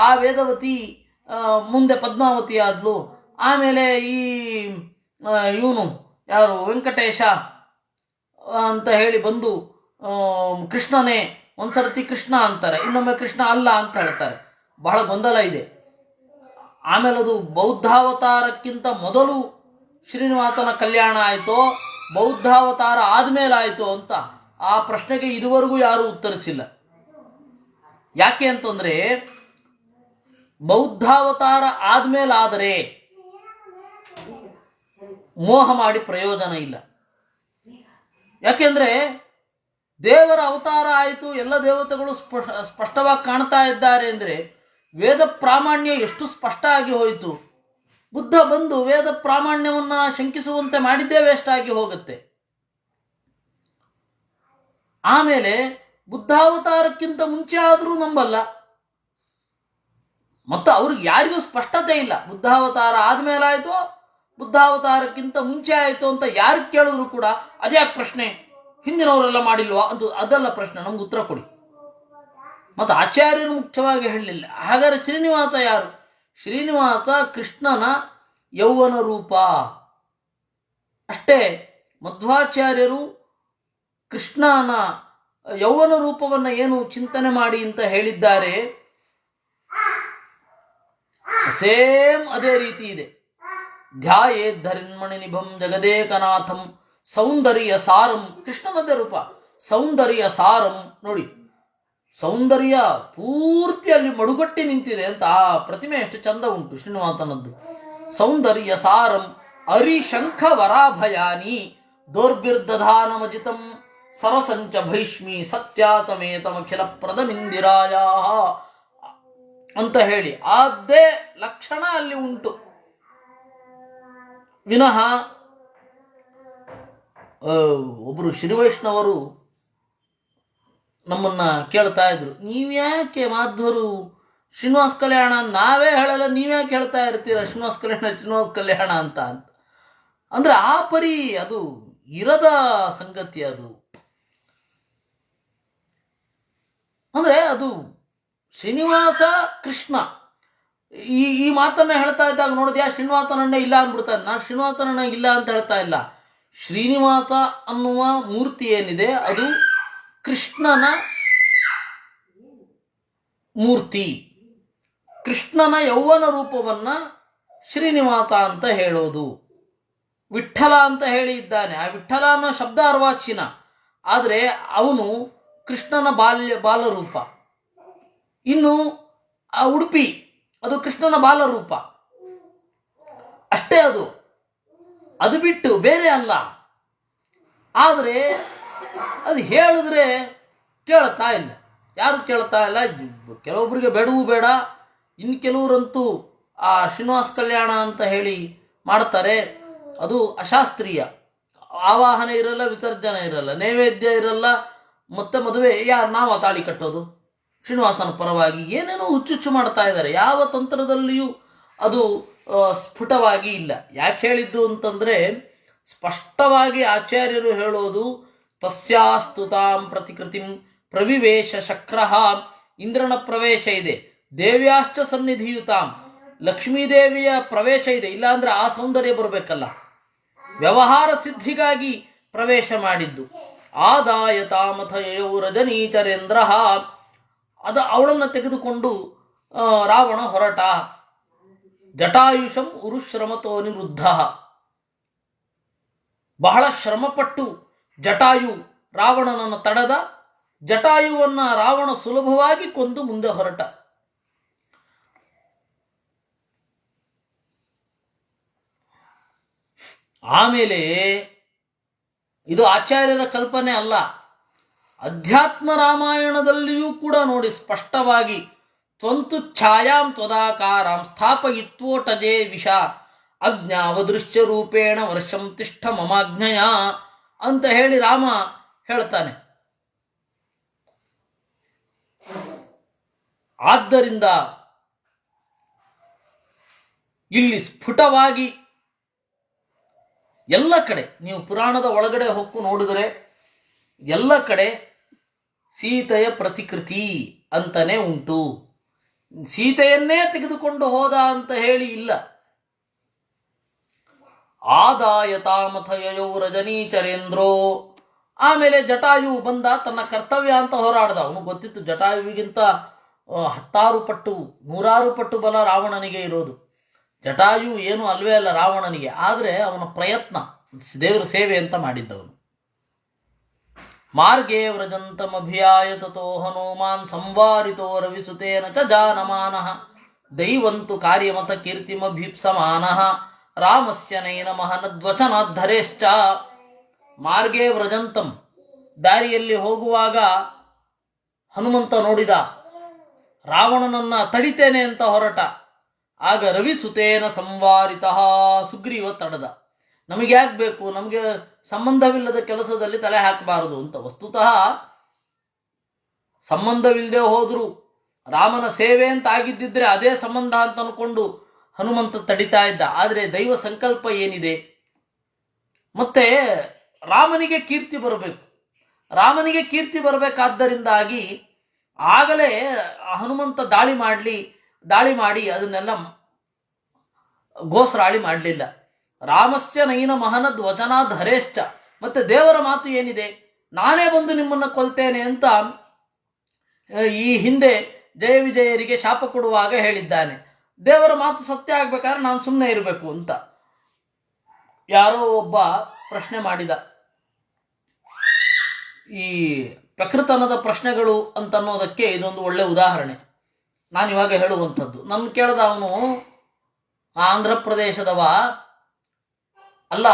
ಆ ವೇದವತಿ ಮುಂದೆ ಪದ್ಮಾವತಿ ಆದ್ಲು. ಆಮೇಲೆ ಈ ಇವನು ಯಾರು ವೆಂಕಟೇಶ ಅಂತ ಹೇಳಿ ಬಂದು ಕೃಷ್ಣನೇ, ಒಂದ್ಸರ್ತಿ ಕೃಷ್ಣ ಅಂತಾರೆ, ಇನ್ನೊಮ್ಮೆ ಕೃಷ್ಣ ಅಲ್ಲ ಅಂತ ಹೇಳ್ತಾರೆ. ಬಹಳ ಗೊಂದಲ ಇದೆ. ಆಮೇಲೆ ಅದು ಬೌದ್ಧಾವತಾರಕ್ಕಿಂತ ಮೊದಲು ಶ್ರೀನಿವಾಸನ ಕಲ್ಯಾಣ ಆಯಿತೋ ಬೌದ್ಧಾವತಾರ ಆದ್ಮೇಲೆ ಆಯಿತು ಅಂತ ಆ ಪ್ರಶ್ನೆಗೆ ಇದುವರೆಗೂ ಯಾರೂ ಉತ್ತರಿಸಿಲ್ಲ. ಯಾಕೆ ಅಂತಂದ್ರೆ ಬೌದ್ಧಾವತಾರ ಆದ್ಮೇಲಾದರೆ ಮೋಹ ಮಾಡಿ ಪ್ರಯೋಜನ ಇಲ್ಲ. ಯಾಕೆಂದ್ರೆ ದೇವರ ಅವತಾರ ಆಯಿತು, ಎಲ್ಲ ದೇವತೆಗಳು ಸ್ಪಷ್ಟವಾಗಿ ಕಾಣ್ತಾ ಇದ್ದಾರೆ ಅಂದರೆ ವೇದ ಪ್ರಾಮಾಣ್ಯ ಎಷ್ಟು ಸ್ಪಷ್ಟ ಆಗಿ ಹೋಯಿತು. ಬುದ್ಧ ಬಂದು ವೇದ ಪ್ರಾಮಾಣ್ಯವನ್ನ ಶಂಕಿಸುವಂತೆ ಮಾಡಿದ್ದೇ ವೇಸ್ಟ್ ಆಗಿ ಹೋಗುತ್ತೆ. ಆಮೇಲೆ ಬುದ್ಧಾವತಾರಕ್ಕಿಂತ ಮುಂಚೆ ಆದರೂ ನಂಬಲ್ಲ. ಮತ್ತು ಅವ್ರಿಗೆ ಯಾರಿಗೂ ಸ್ಪಷ್ಟತೆ ಇಲ್ಲ. ಬುದ್ಧಾವತಾರ ಆದ್ಮೇಲಾಯ್ತು, ಬುದ್ಧಾವತಾರಕ್ಕಿಂತ ಮುಂಚೆ ಆಯಿತು ಅಂತ ಯಾರು ಕೇಳಿದ್ರು ಕೂಡ ಅದ್ಯಾಕೆ ಪ್ರಶ್ನೆ, ಹಿಂದಿನವರೆಲ್ಲ ಮಾಡಿಲ್ವಾ ಅದು ಅದೆಲ್ಲ ಪ್ರಶ್ನೆ, ನಮ್ಗೆ ಉತ್ತರ ಕೊಡಿ. ಮತ್ತು ಆಚಾರ್ಯರು ಮುಖ್ಯವಾಗಿ ಹೇಳಲಿಲ್ಲ. ಹಾಗಾದ್ರೆ ಶ್ರೀನಿವಾಸ ಯಾರು? ಶ್ರೀನಿವಾಸ ಕೃಷ್ಣನ ಯೌವನ ರೂಪ ಅಷ್ಟೇ. ಮಧ್ವಾಚಾರ್ಯರು ಕೃಷ್ಣನ ಯೌವನ ರೂಪವನ್ನು ಏನು ಚಿಂತನೆ ಮಾಡಿ ಅಂತ ಹೇಳಿದ್ದಾರೆ, ಸೇಮ್ ಅದೇ ರೀತಿ ಇದೆ. ಧ್ಯಾಯೇದ್ಧರಿನ್ಮಣಿ ನಿಭಂ ಜಗದೇಕನಾಥಂ ಸೌಂದರ್ಯ ಸಾರಂ, ಕೃಷ್ಣನದೇ ರೂಪ. ಸೌಂದರ್ಯ ಸಾರಂ ನೋಡಿ, ಸೌಂದರ್ಯ ಪೂರ್ತಿ ಅಲ್ಲಿ ಮಡುಗಟ್ಟಿ ನಿಂತಿದೆ ಅಂತ ಆ ಪ್ರತಿಮೆ ಎಷ್ಟು ಚಂದ ಉಂಟು ಶ್ರೀನಿವಾಸನದ್ದು. ಸೌಂದರ್ಯ ಸಾರಂ ಅರಿಶಂಖ ವರಾಭಯಾನಿ ದೌರ್ಭಿರ್ದಧಾನಮಜಿತಂ ಸರಸಂಚ ಭೈಷ್ಮಿ ಸತ್ಯಾತಮೇತಮಖಿಲ ಪ್ರದಮಿಂದಿರಾಯ ಅಂತ ಹೇಳಿ ಅದೇ ಲಕ್ಷಣ ಅಲ್ಲಿ ಉಂಟು. ವಿನಃ ಒಬ್ಬರು ಶ್ರೀವೈಷ್ಣವರು ನಮ್ಮನ್ನ ಕೇಳ್ತಾ ಇದ್ರು, ನೀವ್ಯಾಕೆ ಮಾಧ್ವರು ಶ್ರೀನಿವಾಸ ಕಲ್ಯಾಣ ನಾವೇ ಹೇಳಲ್ಲ, ನೀವ್ಯಾಕೆ ಹೇಳ್ತಾ ಇರ್ತೀರ ಶ್ರೀನಿವಾಸ ಕಲ್ಯಾಣ ಅಂತ ಅಂದ್ರೆ ಆ ಪರಿ ಅದು ಇರದ ಸಂಗತಿ. ಅದು ಅಂದ್ರೆ ಅದು ಶ್ರೀನಿವಾಸ ಕೃಷ್ಣ ಈ ಮಾತನ್ನ ಹೇಳ್ತಾ ಇದ್ದಾಗ ನೋಡಿದ್ಯಾ, ಶ್ರೀನಿವಾಸನಣ್ಣ ಇಲ್ಲ ಅಂದ್ಬಿಡ್ತಾನೆ. ನಾನು ಶ್ರೀನಿವಾಸನಣ್ಣ ಇಲ್ಲ ಅಂತ ಹೇಳ್ತಾ ಇಲ್ಲ. ಶ್ರೀನಿವಾಸ ಅನ್ನುವ ಮೂರ್ತಿ ಏನಿದೆ ಅದು ಕೃಷ್ಣನ ಮೂರ್ತಿ. ಕೃಷ್ಣನ ಯೌವನ ರೂಪವನ್ನ ಶ್ರೀನಿವಾಸ ಅಂತ ಹೇಳೋದು. ವಿಠ್ಠಲ ಅಂತ ಹೇಳಿ ಇದ್ದಾನೆ, ಆ ವಿಠ್ಠಲ ಅನ್ನೋ ಶಬ್ದ ಅರ್ವಾಚೀನ, ಆದರೆ ಅವನು ಕೃಷ್ಣನ ಬಾಲರೂಪ. ಇನ್ನು ಆ ಉಡುಪಿ ಅದು ಕೃಷ್ಣನ ಬಾಲರೂಪ ಅಷ್ಟೇ. ಅದು ಬಿಟ್ಟು ಬೇರೆ ಅಲ್ಲ. ಆದರೆ ಅದು ಹೇಳಿದ್ರೆ ಕೇಳ್ತಾ ಇಲ್ಲ, ಯಾರು ಕೇಳ್ತಾ ಇಲ್ಲ. ಕೆಲವೊಬ್ಬರಿಗೆ ಬೇಡವೂ ಬೇಡ, ಇನ್ನು ಕೆಲವರಂತೂ ಆ ಶ್ರೀನಿವಾಸ ಕಲ್ಯಾಣ ಅಂತ ಹೇಳಿ ಮಾಡ್ತಾರೆ. ಅದು ಅಶಾಸ್ತ್ರೀಯ. ಆವಾಹನೆ ಇರಲ್ಲ, ವಿಸರ್ಜನೆ ಇರಲ್ಲ, ನೈವೇದ್ಯ ಇರಲ್ಲ, ಮತ್ತೆ ಮದುವೆ ನಾವು ತಾಳಿ ಕಟ್ಟೋದು ಶ್ರೀನಿವಾಸನ ಪರವಾಗಿ ಏನೇನೋ ಹುಚ್ಚುಚ್ಚು ಮಾಡ್ತಾ ಇದ್ದಾರೆ. ಯಾವ ತಂತ್ರದಲ್ಲಿಯೂ ಅದು ಸ್ಫುಟವಾಗಿ ಇಲ್ಲ. ಯಾಕೆ ಹೇಳಿದ್ದು ಅಂತಂದ್ರೆ ಸ್ಪಷ್ಟವಾಗಿ ಆಚಾರ್ಯರು ಹೇಳೋದು, ತಸ್ಯಾಸ್ತುತಾಂ ಪ್ರತಿಕೃತಿಂ ಪ್ರವಿವೇಶ ಶಕ್ರಃ, ಇಂದ್ರನ ಪ್ರವೇಶ ಇದೆ. ದೇವ್ಯಾಶ್ಚ ಸನ್ನಿಧಿಯುತಾಂ, ಲಕ್ಷ್ಮೀದೇವಿಯ ಪ್ರವೇಶ ಇದೆ. ಇಲ್ಲಾಂದ್ರೆ ಆ ಸೌಂದರ್ಯ ಬರಬೇಕಲ್ಲ. ವ್ಯವಹಾರ ಸಿದ್ಧಿಗಾಗಿ ಪ್ರವೇಶ ಮಾಡಿದ್ದು. ಆದಾಯ ತಾಮಥ ಯಯೌ ರಜನೀಚರೇಂದ್ರ, ಅದು ಅವಳನ್ನು ತೆಗೆದುಕೊಂಡು ರಾವಣ ಹೊರಟ. ಜಟಾಯುಷಂ ಉರುಶ್ರಮತೋ ನಿವೃದ್ಧ, ಬಹಳ ಶ್ರಮಪಟ್ಟು ಜಟಾಯು ರಾವಣನನ್ನು ತಡೆದ. ಜಟಾಯುವನ್ನ ರಾವಣ ಸುಲಭವಾಗಿ ಕೊಂದು ಮುಂದೆ ಹೊರಟ. ಆಮೇಲೆ ಇದು ಆಚಾರ್ಯರ ಕಲ್ಪನೆ ಅಲ್ಲ, ಅಧ್ಯಾತ್ಮ ರಾಮಾಯಣದಲ್ಲಿಯೂ ಕೂಡ ನೋಡಿ ಸ್ಪಷ್ಟವಾಗಿ ತ್ವಂತು ಛಾಯಾಂ ತ್ವದಾಕಾರಾಂ ಸ್ಥಾಪಯಿತ್ವೋಟಜೇ ವಿಷ ಅಜ್ಞಾವದೃಶ್ಯ ರೂಪೇಣ ವರ್ಷಂ ತಿಷ್ಠ ಮಮಾಜ್ಞಯ ಅಂತ ಹೇಳಿ ರಾಮ ಹೇಳ್ತಾನೆ. ಆದ್ದರಿಂದ ಇಲ್ಲಿ ಸ್ಫುಟವಾಗಿ ಎಲ್ಲ ಕಡೆ ನೀವು ಪುರಾಣದ ಒಳಗಡೆ ಹೊಕ್ಕು ನೋಡಿದರೆ ಎಲ್ಲ ಕಡೆ ಸೀತೆಯ ಪ್ರತಿಕೃತಿ ಅಂತಲೇ ಉಂಟು. ಸೀತೆಯನ್ನೇ ತೆಗೆದುಕೊಂಡು ಹೋದ ಅಂತ ಹೇಳಿ ಇಲ್ಲ. ಆದಾಯತಾಮಥಯೋ ರಜನೀಚರೇಂದ್ರೋ, ಆಮೇಲೆ ಜಟಾಯು ಬಂದ, ತನ್ನ ಕರ್ತವ್ಯ ಅಂತ ಹೋರಾಡ್ದ. ಅವನು ಗೊತ್ತಿತ್ತು ಜಟಾಯುವಿಗಿಂತ 10 ಪಟ್ಟು 100 ಪಟ್ಟು ಬಲ ರಾವಣನಿಗೆ ಇರೋದು. ಜಟಾಯು ಏನು ಅಲ್ವೇ ಅಲ್ಲ ರಾವಣನಿಗೆ, ಆದರೆ ಅವನ ಪ್ರಯತ್ನ ದೇವರ ಸೇವೆ ಅಂತ ಮಾಡಿದ್ದವನು. ಮಾರ್ಗೇ ವ್ರಜಂತಮಭಿಯಾಯ ತಥೋ ಹನುಮಾನ್ ಸಂವಾರಿತೋ ರವಿಸುತೇನ ಚ ಜಾನಮಾನಃ ದೈವಂತು ಕಾರ್ಯಮತ ಕೀರ್ತಿಮಭೀಪ್ಸಮಾನಃ ರಾಮಸ್ಯ ನೈನ ಮಹನದ್ವಚನಾಧರೇಶ್ಚ. ಮಾರ್ಗೇ ವ್ರಜಂತಂ, ದಾರಿಯಲ್ಲಿ ಹೋಗುವಾಗ ಹನುಮಂತ ನೋಡಿದ, ರಾವಣನನ್ನ ತಡಿತೇನೆ ಅಂತ ಹೊರಟ. ಆಗ ರವಿಸುತೇನ ಸಂವಾರಿತ, ಸುಗ್ರೀವ ತಡೆದ. ನಮಗೆ ಯಾಕೆ ಬೇಕು, ನಮಗೆ ಸಂಬಂಧವಿಲ್ಲದ ಕೆಲಸದಲ್ಲಿ ತಲೆ ಹಾಕಬಾರದು ಅಂತ. ವಸ್ತುತಃ ಸಂಬಂಧವಿಲ್ಲದೆ ಹೋದ್ರು ರಾಮನ ಸೇವೆ ಅಂತ ಆಗಿದ್ದಿದ್ರೆ ಅದೇ ಸಂಬಂಧ ಅಂತ ಅನ್ಕೊಂಡು ಹನುಮಂತ ತಡಿತಾ ಇದ್ದ. ಆದರೆ ದೈವ ಸಂಕಲ್ಪ ಏನಿದೆ, ಮತ್ತೆ ರಾಮನಿಗೆ ಕೀರ್ತಿ ಬರಬೇಕು. ರಾಮನಿಗೆ ಕೀರ್ತಿ ಬರಬೇಕಾದ್ದರಿಂದಾಗಿ ಆಗಲೇ ಹನುಮಂತ ದಾಳಿ ಮಾಡಿ ಅದನ್ನೆಲ್ಲ ಗೋಸರಾಳಿ ಮಾಡಲಿಲ್ಲ. ರಾಮಸ್ಯ ನೈನ ಮಹನದ್ ವಚನಾದ್ ಹರೇಶ್ಚ, ಮತ್ತೆ ದೇವರ ಮಾತು ಏನಿದೆ, ನಾನೇ ಬಂದು ನಿಮ್ಮನ್ನು ಕೊಲ್ತೇನೆ ಅಂತ ಈ ಹಿಂದೆ ಜಯ ವಿಜಯರಿಗೆ ಶಾಪ ಕೊಡುವಾಗ ಹೇಳಿದ್ದಾನೆ. ದೇವರ ಮಾತು ಸತ್ಯ ಆಗ್ಬೇಕಾದ್ರೆ ನಾನು ಸುಮ್ಮನೆ ಇರಬೇಕು ಅಂತ. ಯಾರೋ ಒಬ್ಬ ಪ್ರಶ್ನೆ ಮಾಡಿದ, ಈ ಪ್ರಕೃತನದ ಪ್ರಶ್ನೆಗಳು ಅಂತನ್ನೋದಕ್ಕೆ ಇದೊಂದು ಒಳ್ಳೆ ಉದಾಹರಣೆ ನಾನಿವಾಗ ಹೇಳುವಂಥದ್ದು. ನನ್ನ ಕೇಳಿದ ಅವನು, ಆಂಧ್ರ ಪ್ರದೇಶದವ, ಅಲ್ಲ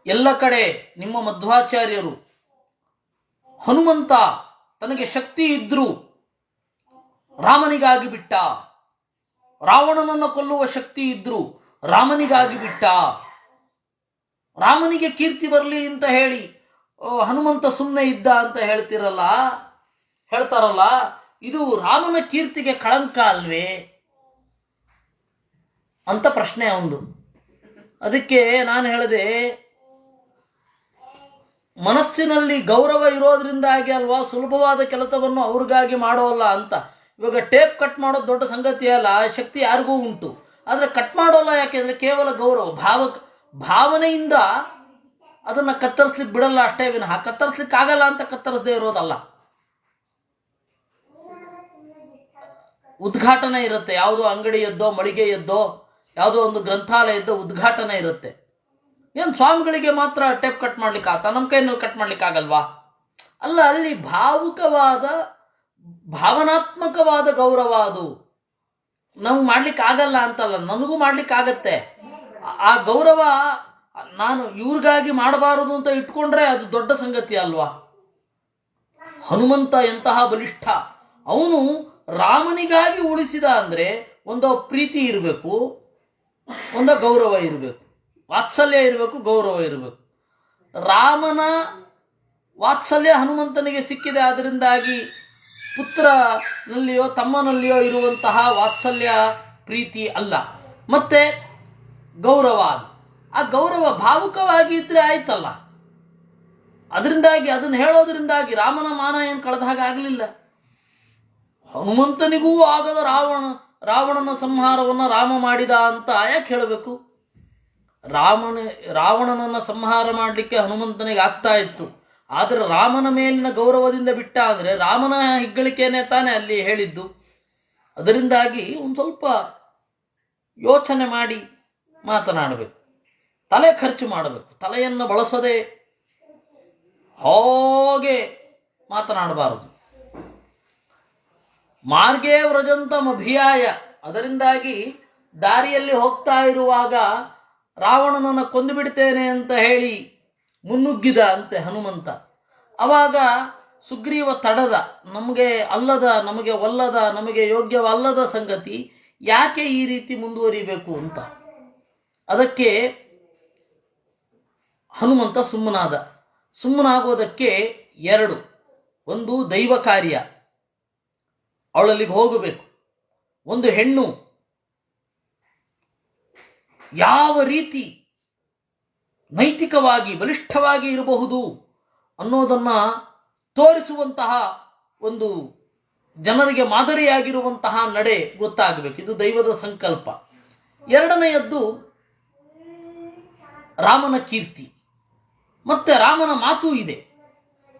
ಎಲ್ಲ ಕಡೆ ನಿಮ್ಮ ಮಧ್ವಾಚಾರ್ಯರು ಹನುಮಂತ ತನಗೆ ಶಕ್ತಿ ಇದ್ರೂ ರಾಮನಿಗಾಗಿ ಬಿಟ್ಟ, ರಾವಣನನ್ನು ಕೊಲ್ಲುವ ಶಕ್ತಿ ಇದ್ರೂ ರಾಮನಿಗಾಗಿ ಬಿಟ್ಟ, ರಾಮನಿಗೆ ಕೀರ್ತಿ ಬರಲಿ ಅಂತ ಹೇಳಿ ಹನುಮಂತ ಸುಮ್ಮನೆ ಇದ್ದ ಅಂತ ಹೇಳ್ತಾರಲ್ಲ, ಇದು ರಾಮನ ಕೀರ್ತಿಗೆ ಕಳಂಕ ಅಲ್ವೇ ಅಂತ ಪ್ರಶ್ನೆ ಅವನು. ಅದಕ್ಕೆ ನಾನು ಹೇಳಿದೆ, ಮನಸ್ಸಿನಲ್ಲಿ ಗೌರವ ಇರೋದ್ರಿಂದಾಗಿ ಅಲ್ವಾ ಸುಲಭವಾದ ಕೆಲಸವನ್ನು ಅವ್ರಿಗಾಗಿ ಮಾಡೋಲ್ಲ ಅಂತ. ಇವಾಗ ಟೇಪ್ ಕಟ್ ಮಾಡೋದು ದೊಡ್ಡ ಸಂಗತಿ ಅಲ್ಲ, ಶಕ್ತಿ ಯಾರಿಗೂ ಉಂಟು. ಆದರೆ ಕಟ್ ಮಾಡೋಲ್ಲ ಯಾಕೆಂದ್ರೆ ಕೇವಲ ಗೌರವ ಭಾವನೆಯಿಂದ ಅದನ್ನು ಕತ್ತರಿಸ್ಲಿಕ್ಕೆ ಬಿಡಲ್ಲ ಅಷ್ಟೇ ವಿನಃ ಕತ್ತರಿಸ್ಲಿಕ್ಕೆ ಆಗಲ್ಲ ಅಂತ ಕತ್ತರಿಸದೇ ಇರೋದಲ್ಲ. ಉದ್ಘಾಟನೆ ಇರುತ್ತೆ, ಯಾವುದೋ ಅಂಗಡಿಯದ್ದೋ ಮಳಿಗೆಯದ್ದೋ ಯಾವುದೋ ಒಂದು ಗ್ರಂಥಾಲಯದ್ದೋ ಉದ್ಘಾಟನೆ ಇರುತ್ತೆ. ಏನು ಸ್ವಾಮಿಗಳಿಗೆ ಮಾತ್ರ ಟೇಪ್ ಕಟ್ ಮಾಡ್ಲಿಕ್ಕೆ ಆತ, ನಮ್ಮ ಕೈನಲ್ಲಿ ಕಟ್ ಮಾಡ್ಲಿಕ್ಕೆ ಆಗಲ್ವಾ? ಅಲ್ಲ, ಅಲ್ಲಿ ಭಾವನಾತ್ಮಕವಾದ ಗೌರವ ಅದು. ನಮ್ಗೆ ಮಾಡ್ಲಿಕ್ಕೆ ಆಗಲ್ಲ ಅಂತಲ್ಲ, ನನಗೂ ಮಾಡ್ಲಿಕ್ಕೆ ಆಗತ್ತೆ. ಆ ಗೌರವ ನಾನು ಇವ್ರಿಗಾಗಿ ಮಾಡಬಾರದು ಅಂತ ಇಟ್ಕೊಂಡ್ರೆ ಅದು ದೊಡ್ಡ ಸಂಗತಿ ಅಲ್ವಾ? ಹನುಮಂತ ಎಂತಹ ಬಲಿಷ್ಠ, ಅವನು ರಾಮನಿಗಾಗಿ ಉಳಿಸಿದ ಅಂದ್ರೆ ಒಂದು ಪ್ರೀತಿ ಇರಬೇಕು, ಒಂದು ಗೌರವ ಇರಬೇಕು, ವಾತ್ಸಲ್ಯ ಇರಬೇಕು, ಗೌರವ ಇರಬೇಕು. ರಾಮನ ವಾತ್ಸಲ್ಯ ಹನುಮಂತನಿಗೆ ಸಿಕ್ಕಿದೆ, ಅದರಿಂದಾಗಿ ಪುತ್ರನಲ್ಲಿಯೋ ತಮ್ಮನಲ್ಲಿಯೋ ಇರುವಂತಹ ವಾತ್ಸಲ್ಯ ಪ್ರೀತಿ ಅಲ್ಲ. ಮತ್ತೆ ಗೌರವ, ಆ ಗೌರವ ಭಾವುಕವಾಗಿ ಇದ್ರೆ ಆಯ್ತಲ್ಲ. ಅದರಿಂದಾಗಿ ಅದನ್ನು ಹೇಳೋದ್ರಿಂದಾಗಿ ರಾಮನ ಮಾನ ಏನು ಕಳೆದ ಹಾಗೆ ಆಗಲಿಲ್ಲ. ಹನುಮಂತನಿಗೂ ಆಗದ ರಾವಣನ ಸಂಹಾರವನ್ನು ರಾಮ ಮಾಡಿದ ಅಂತ ಯಾಕೆ ಹೇಳಬೇಕು? ರಾವಣನನ್ನು ಸಂಹಾರ ಮಾಡಲಿಕ್ಕೆ ಹನುಮಂತನಿಗೆ ಆಗ್ತಾ ಇತ್ತು. ಆದರೆ ರಾಮನ ಮೇಲಿನ ಗೌರವದಿಂದ ಬಿಟ್ಟ ಅಂದರೆ ರಾಮನ ಹೆಗ್ಗಳಿಕೆನೇ ತಾನೇ ಅಲ್ಲಿ ಹೇಳಿದ್ದು. ಅದರಿಂದಾಗಿ ಒಂದು ಸ್ವಲ್ಪ ಯೋಚನೆ ಮಾಡಿ ಮಾತನಾಡಬೇಕು, ತಲೆ ಖರ್ಚು ಮಾಡಬೇಕು. ತಲೆಯನ್ನು ಬಳಸದೆ ಹಾಗೆ ಮಾತನಾಡಬಾರದು. ಮಾರ್ಗೇ ವ್ರಜಂತಮಭಿಯಾಯ, ಅದರಿಂದಾಗಿ ದಾರಿಯಲ್ಲಿ ಹೋಗ್ತಾ ಇರುವಾಗ ರಾವಣನನ್ನು ಕೊಂದು ಬಿಡ್ತೇನೆ ಅಂತ ಹೇಳಿ ಮುನ್ನುಗ್ಗಿದ ಅಂತೆ ಹನುಮಂತ. ಅವಾಗ ಸುಗ್ರೀವ ತಡದ, ನಮಗೆ ಒಲ್ಲದ, ನಮಗೆ ಯೋಗ್ಯವಲ್ಲದ ಸಂಗತಿ, ಯಾಕೆ ಈ ರೀತಿ ಮುಂದುವರಿಬೇಕು ಅಂತ. ಅದಕ್ಕೆ ಹನುಮಂತ ಸುಮ್ಮನಾಗೋದಕ್ಕೆ ಎರಡು. ಒಂದು ದೈವ ಕಾರ್ಯ, ಅವಳಲ್ಲಿಗೆ ಹೋಗಬೇಕು. ಒಂದು ಹೆಣ್ಣು ಯಾವ ರೀತಿ ನೈತಿಕವಾಗಿ ಬಲಿಷ್ಠವಾಗಿ ಇರಬಹುದು ಅನ್ನೋದನ್ನ ತೋರಿಸುವಂತಹ ಒಂದು ಜನರಿಗೆ ಮಾದರಿಯಾಗಿರುವಂತಹ ನಡೆ ಗೊತ್ತಾಗಬೇಕು. ಇದು ದೈವದ ಸಂಕಲ್ಪ. ಎರಡನೆಯದ್ದು ರಾಮನ ಕೀರ್ತಿ, ಮತ್ತೆ ರಾಮನ ಮಾತು ಇದೆ.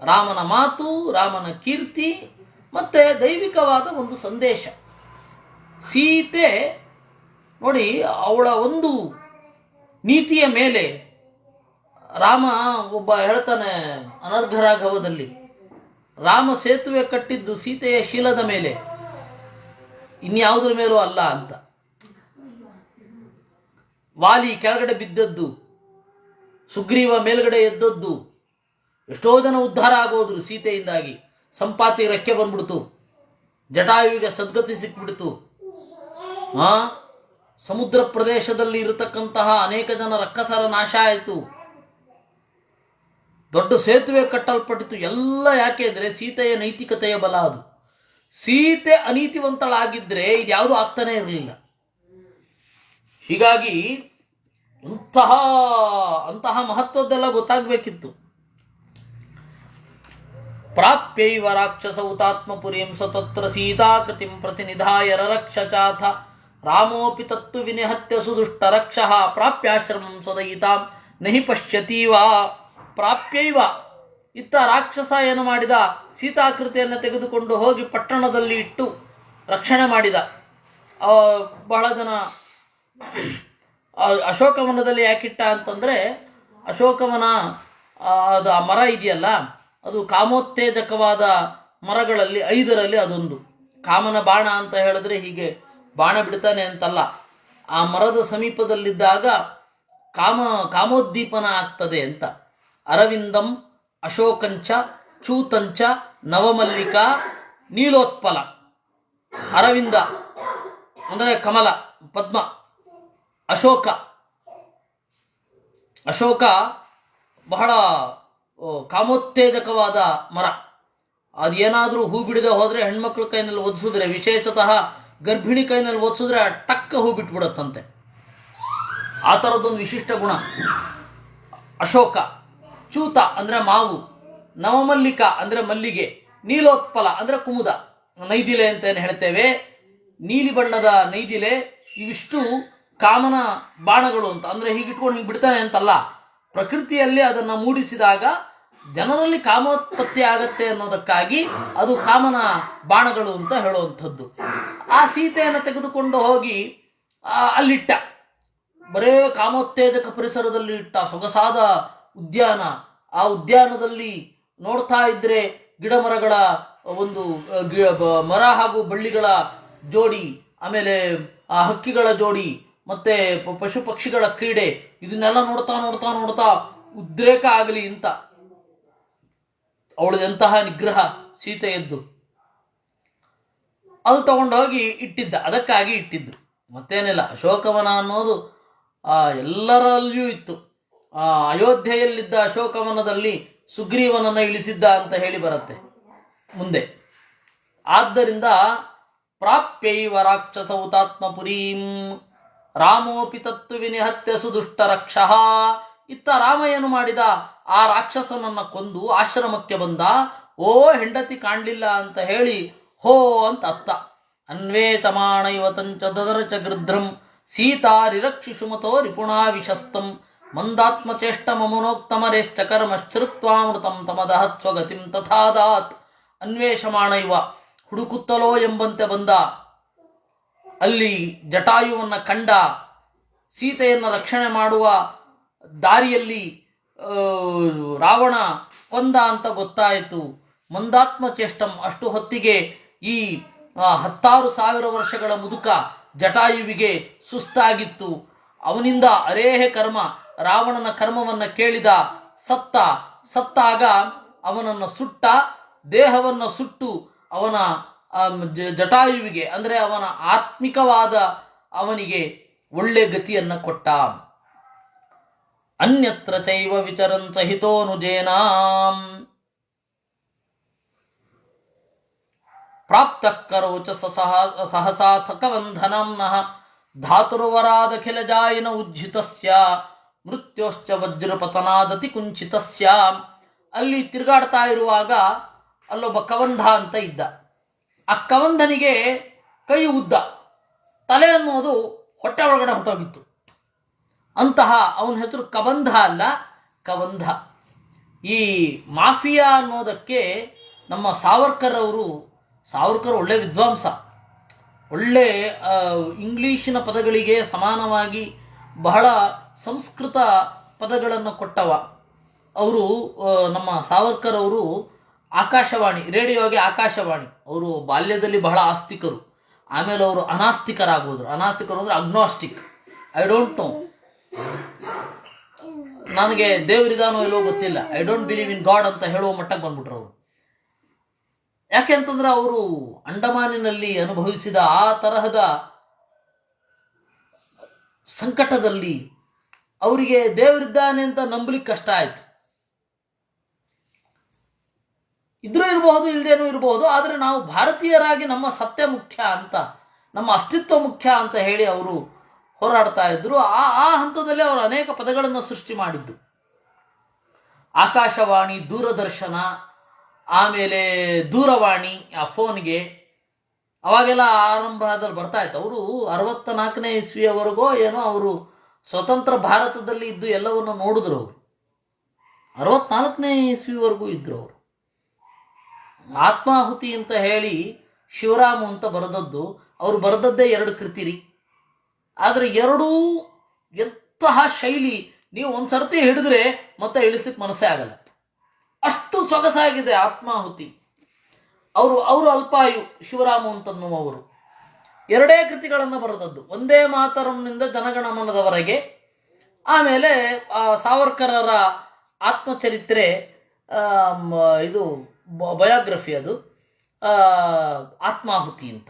ರಾಮನ ಮಾತು, ರಾಮನ ಕೀರ್ತಿ, ಮತ್ತೆ ದೈವಿಕವಾದ ಒಂದು ಸಂದೇಶ. ಸೀತೆ ನೋಡಿ, ಅವಳ ಒಂದು ನೀತಿಯ ಮೇಲೆ ರಾಮ ಒಬ್ಬ ಹೇಳ್ತಾನೆ ಅನರ್ಘರಾಘವದಲ್ಲಿ, ರಾಮ ಸೇತುವೆ ಕಟ್ಟಿದ್ದು ಸೀತೆಯ ಶೀಲದ ಮೇಲೆ, ಇನ್ಯಾವುದ್ರ ಮೇಲೂ ಅಲ್ಲ ಅಂತ. ವಾಲಿ ಕೆಳಗಡೆ ಬಿದ್ದದ್ದು, ಸುಗ್ರೀವ ಮೇಲ್ಗಡೆ ಎದ್ದದ್ದು, ಎಷ್ಟೋ ಜನ ಉದ್ಧಾರ ಆಗೋದ್ರು ಸೀತೆಯಿಂದಾಗಿ. ಸಂಪಾತಿ ರೆಕ್ಕೆ ಬಂದ್ಬಿಡ್ತು, ಜಟಾಯುವಿಗೆ ಸದ್ಗತಿ ಸಿಕ್ಬಿಡ್ತು. ಸಮುದ್ರ ಪ್ರದೇಶದಲ್ಲಿ ಇರತಕ್ಕಂತಹ ಅನೇಕ ಜನ ರಕ್ಕಸರ ನಾಶ ಆಯಿತು. ದೊಡ್ಡ ಸೇತುವೆ ಕಟ್ಟಲ್ಪಟ್ಟಿತು. ಎಲ್ಲ ಯಾಕೆ ಅಂದರೆ ಸೀತೆಯ ನೈತಿಕತೆಯ ಬಲ ಅದು. ಸೀತೆ ಅನೀತಿವಂತಳಾಗಿದ್ರೆ ಇದ್ಯಾವುದು ಆಗ್ತಾನೆ ಇರಲಿಲ್ಲ. ಹೀಗಾಗಿ ಅಂತಹ ಮಹತ್ವದ್ದೆಲ್ಲ ಗೊತ್ತಾಗಬೇಕಿತ್ತು. ಪ್ರಾಪ್ಯೈವ ರಾಕ್ಷಸ ಹುತಾತ್ಮಪುರಿಂ ಸತತ್ರ ಸೀತಾಕೃತಿಂ ಪ್ರತಿನಿಧಾಯ ರರಕ್ಷಚಾಥ ರಾಮೋಪಿ ತತ್ತು ವಿನಿಹತ್ಯ ಸುದುಷ್ಟ ರಕ್ಷಃ ಪ್ರಾಪ್ಯಾಶ್ರಮಂ ಸ್ವದಯಿತಾಂ ನಹಿ ಪಶ್ಯತೀವಾ. ಪ್ರಾಪ್ಯೈವ, ಇತ್ತ ರಾಕ್ಷಸ ಏನು ಮಾಡಿದ, ಸೀತಾಕೃತಿಯನ್ನು ತೆಗೆದುಕೊಂಡು ಹೋಗಿ ಪಟ್ಟಣದಲ್ಲಿ ಇಟ್ಟು ರಕ್ಷಣೆ ಮಾಡಿದ. ಬಹಳ ಜನ ಅಶೋಕವನದಲ್ಲಿ ಯಾಕಿಟ್ಟ ಅಂತಂದರೆ, ಅಶೋಕವನ ಅದು ಆ ಮರ ಇದೆಯಲ್ಲ, ಅದು ಕಾಮೋತ್ತೇಜಕವಾದ ಮರಗಳಲ್ಲಿ 5ರಲ್ಲಿ ಅದೊಂದು. ಕಾಮನ ಬಾಣ ಅಂತ ಹೇಳಿದ್ರೆ ಹೀಗೆ ಬಾಣ ಬಿಡ್ತಾನೆ ಅಂತಲ್ಲ, ಆ ಮರದ ಸಮೀಪದಲ್ಲಿದ್ದಾಗ ಕಾಮೋದ್ದೀಪನ ಆಗ್ತದೆ ಅಂತ. ಅರವಿಂದಂ ಅಶೋಕಂಚ ಚೂತಂಚ ನವಮಲ್ಲಿಕಾ ನೀಲೋತ್ಪಲ. ಅರವಿಂದ ಅಂದರೆ ಕಮಲ, ಪದ್ಮ. ಅಶೋಕ ಬಹಳ ಕಾಮೋತ್ತೇಜಕವಾದ ಮರ. ಅದೇನಾದರೂ ಹೂ ಬಿಡದೆ ಹೋದರೆ ಹೆಣ್ಮಕ್ಳ ಕೈನಲ್ಲಿ ಒದಿಸಿದ್ರೆ, ವಿಶೇಷತಃ ಗರ್ಭಿಣಿ ಕೈನಲ್ಲಿ ಒದಿಸಿದ್ರೆ ಟಕ್ಕ ಹೂ ಬಿಟ್ಬಿಡತ್ತಂತೆ. ಆ ಥರದ್ದೊಂದು ವಿಶಿಷ್ಟ ಗುಣ ಅಶೋಕ. ಚೂತ ಅಂದರೆ ಮಾವು, ನವಮಲ್ಲಿಕ ಅಂದರೆ ಮಲ್ಲಿಗೆ, ನೀಲೋತ್ಪಲ ಅಂದರೆ ಕುಮುದ, ನೈದಿಲೆ ಅಂತ ಏನು ಹೇಳ್ತೇವೆ, ನೀಲಿ ಬಣ್ಣದ ನೈದಿಲೆ. ಇವಿಷ್ಟು ಕಾಮನ ಬಾಣಗಳು ಅಂತ. ಅಂದರೆ ಹೀಗಿಟ್ಕೊಂಡು ಹಿಂಗೆ ಬಿಡ್ತಾನೆ ಅಂತಲ್ಲ, ಪ್ರಕೃತಿಯಲ್ಲಿ ಅದನ್ನು ಮೂಡಿಸಿದಾಗ ಜನರಲ್ಲಿ ಕಾಮೋತ್ಪತ್ತಿ ಆಗತ್ತೆ ಅನ್ನೋದಕ್ಕಾಗಿ ಅದು ಕಾಮನ ಬಾಣಗಳು ಅಂತ ಹೇಳುವಂಥದ್ದು. ಆ ಸೀತೆಯನ್ನು ತೆಗೆದುಕೊಂಡು ಹೋಗಿ ಅಲ್ಲಿಟ್ಟ. ಬರೇ ಕಾಮೋತ್ತೇಜಕ ಪರಿಸರದಲ್ಲಿ ಇಟ್ಟ ಸೊಗಸಾದ ಉದ್ಯಾನ. ಆ ಉದ್ಯಾನದಲ್ಲಿ ನೋಡ್ತಾ ಇದ್ರೆ ಗಿಡ ಮರಗಳ ಒಂದು ಮರ ಹಾಗೂ ಬಳ್ಳಿಗಳ ಜೋಡಿ, ಆಮೇಲೆ ಆ ಹಕ್ಕಿಗಳ ಜೋಡಿ, ಮತ್ತೆ ಪಶು ಪಕ್ಷಿಗಳ ಕ್ರೀಡೆ, ಇದನ್ನೆಲ್ಲ ನೋಡ್ತಾ ನೋಡ್ತಾ ನೋಡ್ತಾ ಉದ್ರೇಕ ಆಗಲಿ ಅಂತ ಅವಳದೆಂತಹ ನಿಗ್ರಹ ಸೀತೆಯದ್ದು. ಅದು ತಗೊಂಡೋಗಿ ಇಟ್ಟಿದ್ದ, ಅದಕ್ಕಾಗಿ ಇಟ್ಟಿದ್ದು, ಮತ್ತೇನಿಲ್ಲ. ಅಶೋಕವನ ಅನ್ನೋದು ಎಲ್ಲರಲ್ಲಿಯೂ ಇತ್ತು. ಅಯೋಧ್ಯೆಯಲ್ಲಿದ್ದ ಅಶೋಕವನದಲ್ಲಿ ಸುಗ್ರೀವನನ್ನು ಇಳಿಸಿದ್ದ ಅಂತ ಹೇಳಿ ಬರುತ್ತೆ ಮುಂದೆ. ಆದ್ದರಿಂದ ಪ್ರಾಪ್ಯೈವ ರಾಕ್ಷಸ ಹುತಾತ್ಮಪುರೀಂ ರಾಮೋಪಿ ತತ್ತು ವಿನಿಹತ್ಯ ಸುದುಷ್ಟ ರಕ್ಷಃ. ಇತ್ತ ರಾಮ ಏನು ಮಾಡಿದ, ಆ ರಾಕ್ಷಸನನ್ನ ಕೊಂದು ಆಶ್ರಮಕ್ಕೆ ಬಂದ. ಓ ಹೆಂಡತಿ ಕಾಣಲಿಲ್ಲ ಅಂತ ಹೇಳಿ ಹೋ ಅಂತ ಅತ್ತ. ಅನ್ವೇತಮಾಣ ಇವತಂಚ ದದರಚ ಗೃಧ್ರಂ ಸೀತಾರಿರಕ್ಷಿಷುಮತೋ ರಿಪುಣಾ ವಿಶಸ್ತಂ ಮಂದಾತ್ಮಚೇಷ್ಟ ಮಮನೋಕ್ತಮರೇಶ್ಚ ಕರ್ಮಶ್ರುತ್ವಾಮೃತಂ ತಮದಹತ್ ಸ್ವಗತಿಂ ತಥಾದಾತ್. ಅನ್ವೇಷಮಾಣ ಇವ, ಹುಡುಕುತ್ತಲೋ ಎಂಬಂತೆ ಬಂದ. ಅಲ್ಲಿ ಜಟಾಯುವನ್ನು ಕಂಡ. ಸೀತೆಯನ್ನು ರಕ್ಷಣೆ ಮಾಡುವ ದಾರಿಯಲ್ಲಿ ರಾವಣ ಕೊಂದ ಅಂತ ಗೊತ್ತಾಯಿತು. ಮಂದಾತ್ಮಚೇಷ್ಟಂ, ಅಷ್ಟು ಹೊತ್ತಿಗೆ ಈ 10,000 ವರ್ಷಗಳ ಮುದುಕ ಜಟಾಯುವಿಗೆ ಸುಸ್ತಾಗಿತ್ತು. ಅವನಿಂದ ಅರೇಹ ಕರ್ಮ, ರಾವಣನ ಕರ್ಮವನ್ನು ಕೇಳಿದ. ಸತ್ತಾಗ ಅವನನ್ನು ಸುಟ್ಟ, ದೇಹವನ್ನು ಸುಟ್ಟು ಅವನ ಜಟಾಯುವಿಗೆ ಅಂದರೆ ಅವನ ಆತ್ಮಿಕವಾದ ಅವನಿಗೆ ಒಳ್ಳೆ ಗತಿಯನ್ನು ಕೊಟ್ಟ. ಅನ್ಯತ್ರ ಚೈವ ವಿಚರನ್ ಸಹಿತೋನುಜೇನಾಂ ಪ್ರಾಪ್ತ ಕರೋಚ ಸಹಸಾಥಕವಂಧನಂನಃ ಧಾತುರ್ವರಾದಖಿಲ ಜಾಯಿನ ಉಜ್ಜಿತಸ್ಯ ಮೃತ್ಯೋಶ್ಚ ವಜ್ರಪತನಾದತಿ ಕುಂಚಿತಸ್ಯ. ಅಲ್ಲಿ ತಿರುಗಾಡ್ತಾ ಇರುವಾಗ ಅಲ್ಲೊಬ್ಬ ಕವಂಧ ಅಂತ ಇದ್ದ. ಆ ಕವಂಧನಿಗೆ ಕೈ ಉದ್ದ, ತಲೆ ಅನ್ನೋದು ಹೊಟ್ಟೆ ಒಳಗಡೆ ಹೊಟ್ಟೋಗಿತ್ತು. ಅಂತಹ ಅವನ ಹೆಸರು ಕಬಂಧ ಅಲ್ಲ, ಕವಂಧ. ಈ ಮಾಫಿಯಾ ಅನ್ನೋದಕ್ಕೆ ನಮ್ಮ ಸಾವರ್ಕರ್ ಒಳ್ಳೆ ವಿದ್ವಾಂಸ, ಒಳ್ಳೆ ಇಂಗ್ಲೀಷಿನ ಪದಗಳಿಗೆ ಸಮಾನವಾಗಿ ಬಹಳ ಸಂಸ್ಕೃತ ಪದಗಳನ್ನು ಕೊಟ್ಟವ ಅವರು. ನಮ್ಮ ಸಾವರ್ಕರ್ ಅವರು ಆಕಾಶವಾಣಿ, ರೇಡಿಯೋಗೆ ಆಕಾಶವಾಣಿ. ಅವರು ಬಾಲ್ಯದಲ್ಲಿ ಬಹಳ ಆಸ್ತಿಕರು, ಆಮೇಲೆ ಅವರು ಅನಾಸ್ತಿಕರಾಗೋದ್ರು. ಅನಾಸ್ತಿಕರು ಅಂದರೆ ಅಗ್ನೋಸ್ಟಿಕ್. ಐ ಡೋಂಟ್ ನೋ, ನನಗೆ ದೇವರಿದಾನೋ ಇಲ್ಲೋ ಗೊತ್ತಿಲ್ಲ, I don't believe in god ಅಂತ ಹೇಳುವ ಮಟ್ಟಕ್ಕೆ ಬಂದ್ಬಿಟ್ರು ಅವರು. ಯಾಕೆ ಅಂತಂದ್ರೆ ಅವರು ಅಂಡಮಾನಿನಲ್ಲಿ ಅನುಭವಿಸಿದ ಆ ತರಹದ ಸಂಕಟದಲ್ಲಿ ಅವರಿಗೆ ದೇವರಿದ್ದಾನೆ ಅಂತ ನಂಬಲಿಕ್ಕೆ ಕಷ್ಟ ಆಯ್ತು. ಇದ್ರೂ ಇರಬಹುದು, ಇಲ್ಲದೇನೂ ಇರಬಹುದು, ಆದರೆ ನಾವು ಭಾರತೀಯರಾಗಿ ನಮ್ಮ ಸತ್ಯ ಮುಖ್ಯ ಅಂತ, ನಮ್ಮ ಅಸ್ತಿತ್ವ ಮುಖ್ಯ ಅಂತ ಹೇಳಿ ಅವರು ಹೋರಾಡ್ತಾ ಇದ್ರು. ಆ ಹಂತದಲ್ಲಿ ಅವರು ಅನೇಕ ಪದಗಳನ್ನು ಸೃಷ್ಟಿ ಮಾಡಿದ್ದು. ಆಕಾಶವಾಣಿ, ದೂರದರ್ಶನ, ಆಮೇಲೆ ದೂರವಾಣಿ, ಆ ಫೋನ್ಗೆ ಅವಾಗೆಲ್ಲ ಆರಂಭದಲ್ಲಿ ಬರ್ತಾ ಇತ್ತು. ಅವರು 64ನೇ ಇಸ್ವಿಯವರೆಗೋ ಏನೋ ಅವರು ಸ್ವತಂತ್ರ ಭಾರತದಲ್ಲಿ ಇದ್ದು ಎಲ್ಲವನ್ನು ನೋಡಿದ್ರು. ಅವರು 64ನೇ ಇಸ್ವಿವರೆಗೂ ಇದ್ರು. ಅವರು ಆತ್ಮಾಹುತಿ ಅಂತ ಹೇಳಿ ಶಿವರಾಮ ಅಂತ ಬರೆದದ್ದು, ಅವರು ಬರೆದದ್ದೇ 2 ಕೃತಿರಿ. ಆದರೆ ಎರಡೂ ಎಂತಹ ಶೈಲಿ, ನೀವು ಒಂದ್ಸರ್ತಿ ಹಿಡಿದ್ರೆ ಮತ್ತೆ ಇಳಿಸ್ಲಿಕ್ಕೆ ಮನಸ್ಸೇ ಆಗಲ್ಲ, ಅಷ್ಟು ಸೊಗಸಾಗಿದೆ ಆತ್ಮಾಹುತಿ. ಅವರು ಅಲ್ಪಾಯು, ಶಿವರಾಮ ಅಂತನ್ನುವರು 2 ಕೃತಿಗಳನ್ನು ಬರೆದದ್ದು, ಒಂದೇ ಮಾತರಂನಿಂದ ಜನಗಣಮನದವರೆಗೆ. ಆಮೇಲೆ ಸಾವರ್ಕರರ ಆತ್ಮಚರಿತ್ರೆ, ಇದು ಬಯೋಗ್ರಫಿ, ಅದು ಆತ್ಮಾಹುತಿ ಅಂತ.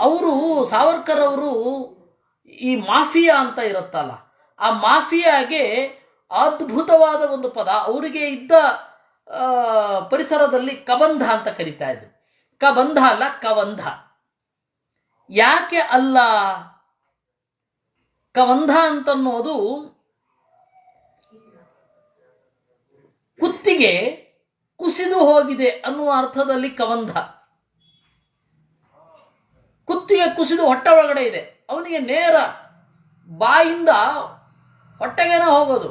ಅವರು ಸಾವರ್ಕರ್ ಅವರು ಈ ಮಾಫಿಯಾ ಅಂತ ಇರುತ್ತಲ್ಲ, ಆ ಮಾಫಿಯಾಗೆ ಅದ್ಭುತವಾದ ಒಂದು ಪದ, ಅವರಿಗೆ ಇದ್ದ ಪರಿಸರದಲ್ಲಿ ಕಬಂಧ ಅಂತ ಕರೀತಾ ಇದ್ರು. ಕಬಂಧ ಅಲ್ಲ, ಕವಂಧ. ಯಾಕೆ ಅಲ್ಲ? ಕವಂಧ ಅಂತನ್ನೋದು ಕುತ್ತಿಗೆ ಕುಸಿದು ಹೋಗಿದೆ ಅನ್ನುವ ಅರ್ಥದಲ್ಲಿ ಕವಂಧ. ಕುತ್ತಿಗೆ ಕುಸಿದು ಹೊಟ್ಟೆ ಒಳಗಡೆ ಇದೆ, ಅವನಿಗೆ ನೇರ ಬಾಯಿಂದ ಹೊಟ್ಟೆಗೇನ ಹೋಗೋದು,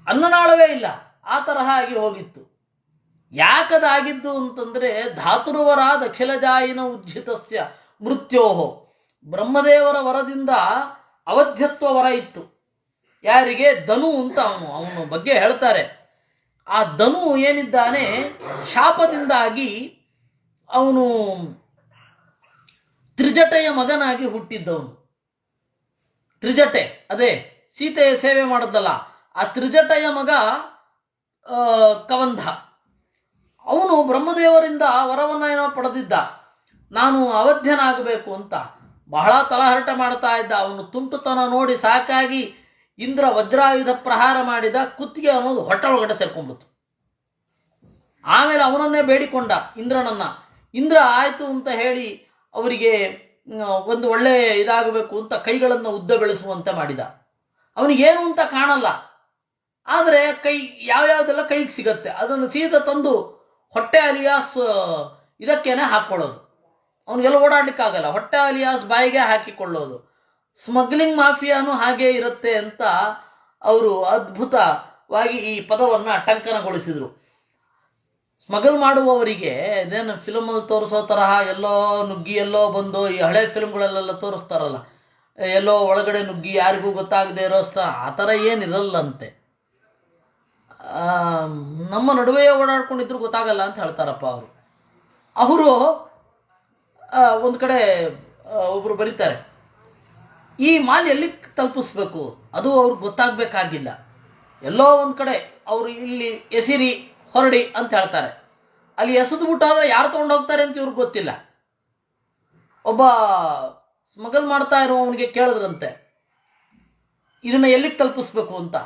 ಅನ್ನನಾಳವೇ ಇಲ್ಲ, ಆ ತರಹ ಆಗಿ ಹೋಗಿತ್ತು. ಯಾಕದಾಗಿದ್ದು ಅಂತಂದ್ರೆ ಧಾತುರ್ವರಾದ ಅಖಿಲ ಜಾಯಿನ ಉಜ್ಜಿತಸ್ಯ ಮೃತ್ಯೋಹೋ, ಬ್ರಹ್ಮದೇವರ ವರದಿಂದ ಅವಧ್ಯತ್ವ ವರ ಇತ್ತು. ಯಾರಿಗೆ? ಧನು ಅಂತ ಅವನ ಬಗ್ಗೆ ಹೇಳ್ತಾರೆ. ಆ ಧನು ಏನಿದ್ದಾನೆ, ಶಾಪದಿಂದಾಗಿ ಅವನು ತ್ರಿಜಟೆಯ ಮಗನಾಗಿ ಹುಟ್ಟಿದ್ದವನು. ತ್ರಿಜಟೆ, ಅದೇ ಸೀತೆಯ ಸೇವೆ ಮಾಡಿದ್ದಲ್ಲ, ಆ ತ್ರಿಜಟೆಯ ಮಗ ಕವಂಧ. ಅವನು ಬ್ರಹ್ಮದೇವರಿಂದ ವರವನ್ನ ಏನೋ ಪಡೆದಿದ್ದ, ನಾನು ಅವಧ್ಯನಾಗಬೇಕು ಅಂತ ಬಹಳ ತಲಹರಟೆ ಮಾಡ್ತಾ ಇದ್ದ. ಅವನು ತುಂಟುತನ ನೋಡಿ ಸಾಕಾಗಿ ಇಂದ್ರ ವಜ್ರಾಯುಧ ಪ್ರಹಾರ ಮಾಡಿದ, ಕುತ್ತಿಗೆ ಅನ್ನೋದು ಹೊಟ್ಟೆ ಒಳಗಡೆ ಸೇರ್ಕೊಂಡ್ಬಿಡ್ತು. ಆಮೇಲೆ ಅವನನ್ನೇ ಬೇಡಿಕೊಂಡ ಇಂದ್ರನನ್ನ. ಇಂದ್ರ ಆಯ್ತು ಅಂತ ಹೇಳಿ ಅವರಿಗೆ ಒಂದು ಒಳ್ಳೆ ಇದಾಗಬೇಕು ಅಂತ ಕೈಗಳನ್ನು ಉದ್ದ ಬೆಳೆಸುವಂತೆ ಮಾಡಿದ. ಅವನಿಗೇನು ಅಂತ ಕಾಣಲ್ಲ, ಆದರೆ ಕೈ ಯಾವ್ಯಾವ್ದೆಲ್ಲ ಕೈಗೆ ಸಿಗತ್ತೆ ಅದನ್ನು ಸೀದಾ ತಂದು ಹೊಟ್ಟೆ ಅಲಿಯಾಸ್ ಇದಕ್ಕೇನೆ ಹಾಕ್ಕೊಳ್ಳೋದು. ಅವನಿಗೆಲ್ಲ ಓಡಾಡ್ಲಿಕ್ಕಾಗಲ್ಲ, ಹೊಟ್ಟೆ ಅಲಿಯಾಸ್ ಬಾಯಿಗೆ ಹಾಕಿಕೊಳ್ಳೋದು. ಸ್ಮಗ್ಲಿಂಗ್ ಮಾಫಿಯಾನು ಹಾಗೇ ಇರುತ್ತೆ ಅಂತ ಅವರು ಅದ್ಭುತವಾಗಿ ಈ ಪದವನ್ನು ಟಂಕನಗೊಳಿಸಿದರು. ಸ್ಮಗಲ್ ಮಾಡುವವರಿಗೆ ಇದೇನು ಫಿಲ್ಮಲ್ಲಿ ತೋರಿಸೋ ತರಹ ಎಲ್ಲೋ ನುಗ್ಗಿ ಎಲ್ಲೋ ಬಂದು, ಈ ಹಳೆ ಫಿಲ್ಮ್ಗಳಲ್ಲೆಲ್ಲ ತೋರಿಸ್ತಾರಲ್ಲ, ಎಲ್ಲೋ ಒಳಗಡೆ ನುಗ್ಗಿ ಯಾರಿಗೂ ಗೊತ್ತಾಗದೆ ಇರೋ ಆ ಥರ ಏನಿರಲ್ಲಂತೆ. ನಮ್ಮ ನಡುವೆ ಓಡಾಡ್ಕೊಂಡಿದ್ರು ಗೊತ್ತಾಗಲ್ಲ ಅಂತ ಹೇಳ್ತಾರಪ್ಪ ಅವರು. ಒಂದು ಕಡೆ ಒಬ್ಬರು ಬರೀತಾರೆ, ಈ ಮಾಲ್ ಎಲ್ಲಿ ತಲುಪಿಸ್ಬೇಕು ಅದು ಅವ್ರಿಗೆ ಗೊತ್ತಾಗಬೇಕಾಗಿಲ್ಲ. ಎಲ್ಲೋ ಒಂದು ಕಡೆ ಅವರು ಇಲ್ಲಿ ಎಸಿರಿ ಹೊರಡಿ ಅಂತ ಹೇಳ್ತಾರೆ. ಅಲ್ಲಿ ಎಸೆದು ಬಿಟ್ಟು ಆದರೆ ಯಾರು ತೊಗೊಂಡು ಹೋಗ್ತಾರೆ ಅಂತ ಇವ್ರಿಗೆ ಗೊತ್ತಿಲ್ಲ. ಒಬ್ಬ ಸ್ಮಗಲ್ ಮಾಡ್ತಾ ಇರುವವನಿಗೆ ಕೇಳಿದ್ರಂತೆ ಇದನ್ನು ಎಲ್ಲಿಗೆ ತಲುಪಿಸ್ಬೇಕು ಅಂತ.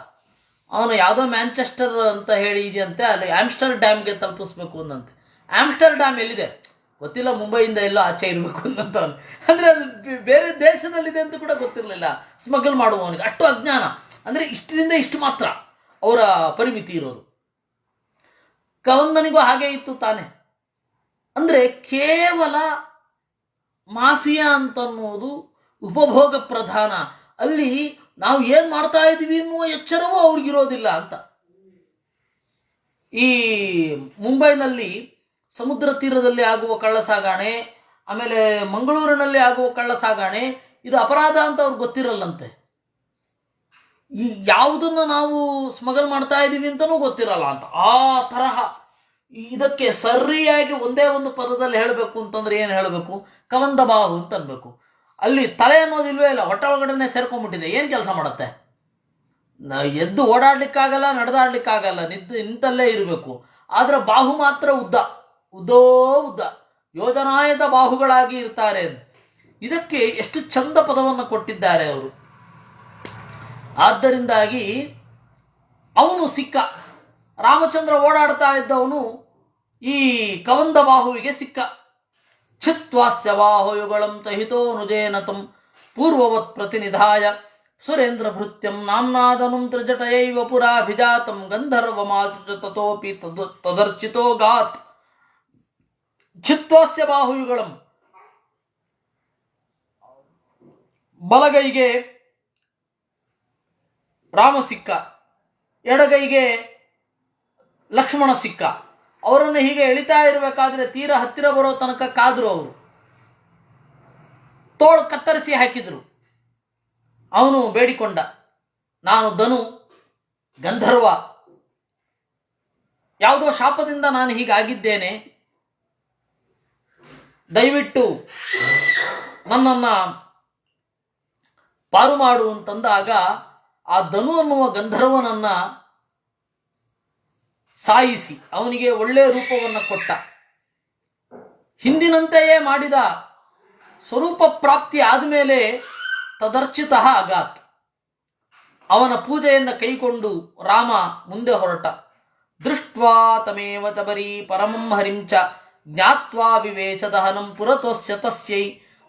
ಅವನು ಯಾವುದೋ ಮ್ಯಾಂಚೆಸ್ಟರ್ ಅಂತ ಹೇಳಿ ಇದೆಯಂತೆ, ಅಲ್ಲಿ ಆಮ್ಸ್ಟರ್ ಡ್ಯಾಮ್ಗೆ ತಲುಪಿಸ್ಬೇಕು ಅಂದಂತೆ. ಆಮ್ಸ್ಟರ್ ಡ್ಯಾಮ್ ಎಲ್ಲಿದೆ ಗೊತ್ತಿಲ್ಲ, ಮುಂಬೈಯಿಂದ ಎಲ್ಲೋ ಆಚೆ ಇರಬೇಕು ಅಂದಂತವನು. ಅಂದರೆ ಅದು ಬೇರೆ ದೇಶದಲ್ಲಿದೆ ಅಂತ ಕೂಡ ಗೊತ್ತಿರಲಿಲ್ಲ ಸ್ಮಗಲ್ ಮಾಡುವವನಿಗೆ. ಅಷ್ಟು ಅಜ್ಞಾನ. ಅಂದರೆ ಇಷ್ಟರಿಂದ ಇಷ್ಟು ಮಾತ್ರ ಅವರ ಪರಿಮಿತಿ ಇರೋದು. ಕವಂದನಿಗೂ ಹಾಗೆ ಇತ್ತು ತಾನೆ. ಅಂದರೆ ಕೇವಲ ಮಾಫಿಯಾ ಅಂತನ್ನೋದು ಉಪಭೋಗ ಪ್ರಧಾನ. ಅಲ್ಲಿ ನಾವು ಏನು ಮಾಡ್ತಾ ಇದ್ದೀವಿ ಎನ್ನುವ ಎಚ್ಚರವೂ ಅವ್ರಿಗಿರೋದಿಲ್ಲ ಅಂತ. ಈ ಮುಂಬೈನಲ್ಲಿ ಸಮುದ್ರ ತೀರದಲ್ಲಿ ಆಗುವ ಕಳ್ಳ ಸಾಗಾಣೆ, ಆಮೇಲೆ ಮಂಗಳೂರಿನಲ್ಲಿ ಆಗುವ ಕಳ್ಳ ಸಾಗಾಣೆ, ಇದು ಅಪರಾಧ ಅಂತ ಅವ್ರಿಗೆ ಗೊತ್ತಿರಲ್ಲಂತೆ. ಈ ಯಾವುದನ್ನು ನಾವು ಸ್ಮಗಲ್ ಮಾಡ್ತಾ ಇದ್ದೀವಿ ಅಂತಲೂ ಗೊತ್ತಿರಲ್ಲ ಅಂತ. ಆ ತರಹ ಇದಕ್ಕೆ ಸರಿಯಾಗಿ ಒಂದೇ ಒಂದು ಪದದಲ್ಲಿ ಹೇಳಬೇಕು ಅಂತಂದ್ರೆ ಏನು ಹೇಳಬೇಕು? ಕವಂದ ಬಾಹು ಅಂತ ಅನ್ಬೇಕು. ಅಲ್ಲಿ ತಲೆ ಅನ್ನೋದಿಲ್ವೇ ಇಲ್ಲ, ಹೊಟ್ಟೆ ಒಳಗಡೆ ಸೇರ್ಕೊಂಡ್ಬಿಟ್ಟಿದೆ. ಏನು ಕೆಲಸ ಮಾಡುತ್ತೆ? ಎದ್ದು ಓಡಾಡ್ಲಿಕ್ಕಾಗಲ್ಲ, ನಡೆದಾಡ್ಲಿಕ್ಕಾಗಲ್ಲ, ನಿಂತಲ್ಲೇ ಇರಬೇಕು. ಆದರೆ ಬಾಹು ಮಾತ್ರ ಉದ್ದೋ ಉದ್ದ ಯೋಜನಾಯದ ಬಾಹುಗಳಾಗಿ ಇರ್ತಾರೆ. ಇದಕ್ಕೆ ಎಷ್ಟು ಚಂದ ಪದವನ್ನು ಕೊಟ್ಟಿದ್ದಾರೆ ಅವರು. ಆದ್ದರಿಂದಾಗಿ ಅವನು ಸಿಕ್ಕ, ರಾಮಚಂದ್ರ ಓಡಾಡ್ತಾ ಇದ್ದವನು ಈ ಕವಂದ ಬಾಹುವಿಗೆ ಸಿಕ್ಕ. ಛಿತ್ವಾಸ್ಯ ಬಾಹುಯುಗಳಂ ತಹಿತೋನುಜೇನ ತಂ ಪೂರ್ವವತ್ ಪ್ರತಿನಿಧಾಯ ಸುರೇಂದ್ರ ಭೃತ್ಯಂ ನಾಮ್ನಾದನುಂ ತ್ರಿಜಟಯೈವ ಪುರಾಭಿಜಾತಂ ಗಂಧರ್ವಮಾಚು ತತೋಪಿ ತದರ್ಚಿತೋ ಗಾತ್. ಛಿತ್ವಾಸ್ಯ ಬಾಹುಯುಗಳಂ, ಬಲಗೈಗೆ ರಾಮ ಸಿಕ್ಕ, ಎಡಗೈಗೆ ಲಕ್ಷ್ಮಣ ಸಿಕ್ಕ. ಅವರನ್ನು ಹೀಗೆ ಎಳಿತಾ ಇರಬೇಕಾದ್ರೆ ತೀರ ಹತ್ತಿರ ಬರೋ ತನಕ ಕಾದ್ರು. ಅವರು ತೋಳು ಕತ್ತರಿಸಿ ಹಾಕಿದ್ರು. ಅವನು ಬೇಡಿಕೊಂಡ, ನಾನು ಧನು ಗಂಧರ್ವ, ಯಾವುದೋ ಶಾಪದಿಂದ ನಾನು ಹೀಗಾಗಿದ್ದೇನೆ, ದಯವಿಟ್ಟು ನನ್ನನ್ನು ಪಾರು ಮಾಡು ಅಂತಂದಾಗ ಆ ಧನು ಅನ್ನುವ ಗಂಧರ್ವನನ್ನ ಸಾಯಿಸಿ ಅವನಿಗೆ ಒಳ್ಳೆಯ ರೂಪವನ್ನು ಕೊಟ್ಟ. ಹಿಂದಿನಂತೆಯೇ ಮಾಡಿದ. ಸ್ವರೂಪ ಪ್ರಾಪ್ತಿ ಆದಮೇಲೆ ತದರ್ಚಿತ ಅಗಾತ್. ಅವನ ಪೂಜೆಯನ್ನು ಕೈಕೊಂಡು ರಾಮ ಮುಂದೆ ಹೊರಟ. ದೃಷ್ಟ್ವಾ ತಮೇವ ತಬರಿ ಪರಮಂ ಹರಿಂಚ ಜ್ಞಾತ್ವಾ ವಿವೇಶ ದಹನಂ ಪುರತೋಸ್ಯ ತಸ್ಯೈ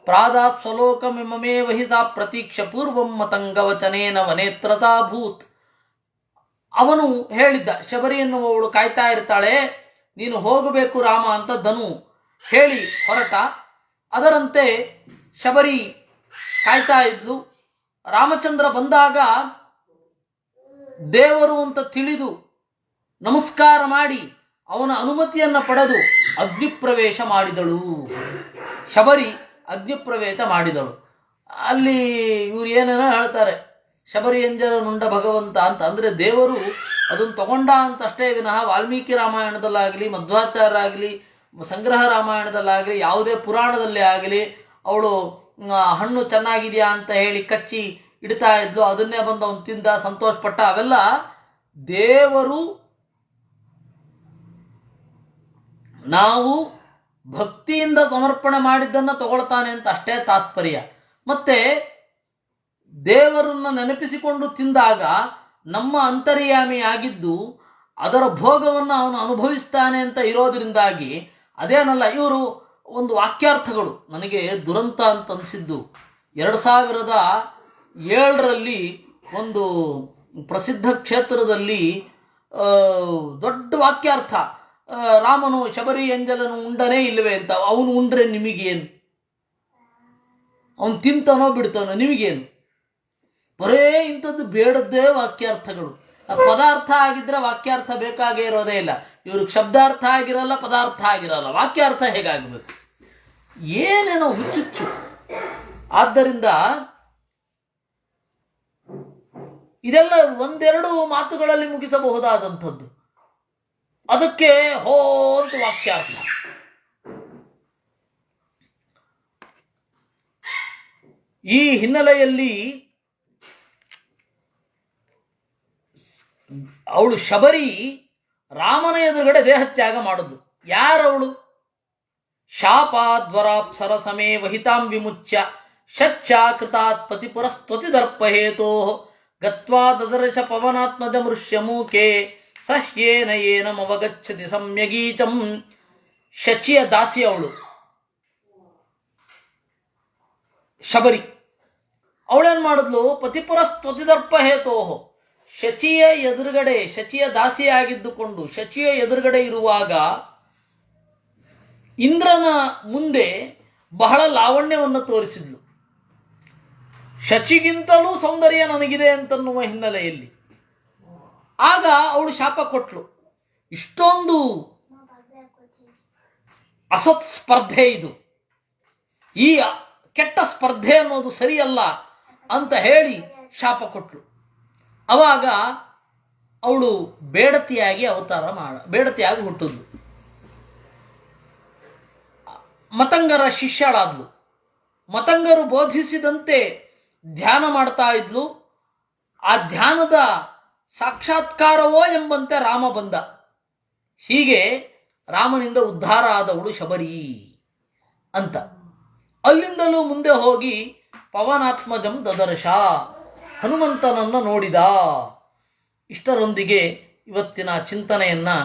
ಪ್ರಾದಾತ್ ಸ್ವಲೋಕಮಿಮಮೇವ ಹಿ ಸಾ ಪ್ರತೀಕ್ಷ ಪೂರ್ವಂ ಮತಂಗವಚನೇನ ವನೇತ್ರತಾಭೂತ್. ಅವನು ಹೇಳಿದ್ದ, ಶಬರಿ ಎನ್ನುವವಳು ಕಾಯ್ತಾ ಇರ್ತಾಳೆ, ನೀನು ಹೋಗಬೇಕು ರಾಮ ಅಂತ ಧನು ಹೇಳಿ ಹೊರಟ. ಅದರಂತೆ ಶಬರಿ ಕಾಯ್ತಾ ಇದ್ಲು. ರಾಮಚಂದ್ರ ಬಂದಾಗ ದೇವರು ಅಂತ ತಿಳಿದು ನಮಸ್ಕಾರ ಮಾಡಿ ಅವನ ಅನುಮತಿಯನ್ನು ಪಡೆದು ಅಗ್ನಿಪ್ರವೇಶ ಮಾಡಿದಳು. ಶಬರಿ ಅಗ್ನಿಪ್ರವೇಶ ಮಾಡಿದಳು. ಅಲ್ಲಿ ಇವ್ರು ಏನೇನೋ ಹೇಳ್ತಾರೆ, ಶಬರಿ ಎಂಜಲ ನುಂಡ ಭಗವಂತ ಅಂತ. ಅಂದರೆ ದೇವರು ಅದನ್ನು ತಗೊಂಡ ಅಂತ ಅಷ್ಟೇ ವಿನಃ ವಾಲ್ಮೀಕಿ ರಾಮಾಯಣದಲ್ಲಾಗಲಿ, ಮಧ್ವಾಚಾರ್ಯರಾಗಲಿ, ಸಂಗ್ರಹ ರಾಮಾಯಣದಲ್ಲಾಗಲಿ, ಯಾವುದೇ ಪುರಾಣದಲ್ಲೇ ಆಗಲಿ ಅವಳು ಹಣ್ಣು ಚೆನ್ನಾಗಿದೆಯಾ ಅಂತ ಹೇಳಿ ಕಚ್ಚಿ ಇಡ್ತಾ ಇದ್ಲು, ಅದನ್ನೇ ಬಂದು ಅವನು ತಿಂದ ಸಂತೋಷಪಟ್ಟ. ಅವೆಲ್ಲ ದೇವರು ನಾವು ಭಕ್ತಿಯಿಂದ ಸಮರ್ಪಣೆ ಮಾಡಿದ್ದನ್ನು ತಗೊಳ್ತಾನೆ ಅಂತ ಅಷ್ಟೇ ತಾತ್ಪರ್ಯ. ಮತ್ತೆ ದೇವರನ್ನ ನೆನಪಿಸಿಕೊಂಡು ತಿಂದಾಗ ನಮ್ಮ ಅಂತರ್ಯಾಮಿ ಆಗಿದ್ದು ಅದರ ಭೋಗವನ್ನು ಅವನು ಅನುಭವಿಸ್ತಾನೆ ಅಂತ ಇರೋದ್ರಿಂದಾಗಿ ಅದೇನಲ್ಲ. ಇವರು ಒಂದು ವಾಕ್ಯಾರ್ಥಗಳು ನನಗೆ ದುರಂತ ಅಂತ ಅನಿಸಿದ್ದು, 2007ರಲ್ಲಿ ಒಂದು ಪ್ರಸಿದ್ಧ ಕ್ಷೇತ್ರದಲ್ಲಿ ದೊಡ್ಡ ವಾಕ್ಯಾರ್ಥ, ರಾಮನು ಶಬರಿ ಎಂಜಲನು ಉಂಡನೇ ಇಲ್ಲವೇ ಅಂತ. ಅವನು ಉಂಡ್ರೆ ನಿಮಗೇನು? ಅವನು ತಿಂತಾನೋ ಬಿಡ್ತಾನೋ ನಿಮಗೇನು? ಬರೇ ಇಂಥದ್ದು ಬೇಡದ್ದೇ ವಾಕ್ಯಾರ್ಥಗಳು. ಪದಾರ್ಥ ಆಗಿದ್ರೆ ವಾಕ್ಯಾರ್ಥ ಬೇಕಾಗೇ ಇರೋದೇ ಇಲ್ಲ. ಇವ್ರಿಗೆ ಶಬ್ದಾರ್ಥ ಆಗಿರಲ್ಲ, ಪದಾರ್ಥ ಆಗಿರಲ್ಲ, ವಾಕ್ಯಾರ್ಥ ಹೇಗಾಗಬೇಕು? ಏನೇನೋ ಹುಚ್ಚುಚ್ಚು. ಆದ್ದರಿಂದ ಇದೆಲ್ಲ ಒಂದೆರಡು ಮಾತುಗಳಲ್ಲಿ ಮುಗಿಸಬಹುದಾದಂಥದ್ದು, ಅದಕ್ಕೆ ಹೋಂತ ವಾಕ್ಯಾರ್ಥ. ಈ ಹಿನ್ನೆಲೆಯಲ್ಲಿ ಅವಳು ಶಬರಿ ರಾಮನ ಎದುರುಗಡೆ ದೇಹತ್ಯಾಗ ಮಾಡಿದ್ಲು. ಯಾರವಳು? ಶಾಪಾದ್ವರಾಪ್ಸರ ಸಮೇ ವಹಿತಾಂ ವಿಮುಚ್ಯ ಶಚ್ಚಾಕೃತಾತ್ ಪತಿಪುರಸ್ತ್ವತಿ ದರ್ಪಹೇತೋ ಗತ್ವಾ ದದರ್ಶ ಪವನಾತ್ಮಜ ಮೃಷ್ಯಮೂಕೆ ಸಹ್ಯೇನ ಏನಮವಗಚ್ಚತಿ ಸಮ್ಯಗೀತಂ. ಶಚಿಯ ದಾಸಿ ಅವಳು ಶಬರಿ. ಅವಳೇನ್ ಮಾಡಿದ್ಲು? ಪತಿಪುರಸ್ತ್ವತಿದರ್ಪ ಹೇತೋಹೋ, ಶಚಿಯ ಎದುರುಗಡೆ, ಶಚಿಯ ದಾಸಿಯಾಗಿದ್ದುಕೊಂಡು ಶಚಿಯ ಎದುರುಗಡೆ ಇರುವಾಗ ಇಂದ್ರನ ಮುಂದೆ ಬಹಳ ಲಾವಣ್ಯವನ್ನು ತೋರಿಸಿದ್ಲು. ಶಚಿಗಿಂತಲೂ ಸೌಂದರ್ಯ ನನಗಿದೆ ಅಂತನ್ನುವ ಹಿನ್ನೆಲೆಯಲ್ಲಿ. ಆಗ ಅವಳು ಶಾಪ ಕೊಟ್ಲು, ಇಷ್ಟೊಂದು ಅಸತ್ ಸ್ಪರ್ಧೆ ಇದು, ಈ ಕೆಟ್ಟ ಸ್ಪರ್ಧೆ ಅನ್ನೋದು ಸರಿಯಲ್ಲ ಅಂತ ಹೇಳಿ ಶಾಪ ಕೊಟ್ಲು. ಅವಾಗ ಅವಳು ಬೇಡತಿಯಾಗಿ ಬೇಡತಿಯಾಗಿ ಹುಟ್ಟಿದ್ಲು. ಮತಂಗರ ಶಿಷ್ಯಳಾದ್ಲು. ಮತಂಗರು ಬೋಧಿಸಿದಂತೆ ಧ್ಯಾನ ಮಾಡ್ತಾ ಇದ್ಲು. ಆ ಧ್ಯಾನದ ಸಾಕ್ಷಾತ್ಕಾರವೋ ಎಂಬಂತೆ ರಾಮ ಬಂದ. ಹೀಗೆ ರಾಮನಿಂದ ಉದ್ಧಾರ ಆದವಳು ಶಬರಿ ಅಂತ. ಅಲ್ಲಿಂದಲೂ ಮುಂದೆ ಹೋಗಿ ಪವನಾತ್ಮಜಂ ದದರ್ಶ, ಹನುಮಂತನನ್ನು ನೋಡಿದ. ಇಷ್ಟರೊಂದಿಗೆ ಇವತ್ತಿನ ಚಿಂತನೆಯನ್ನು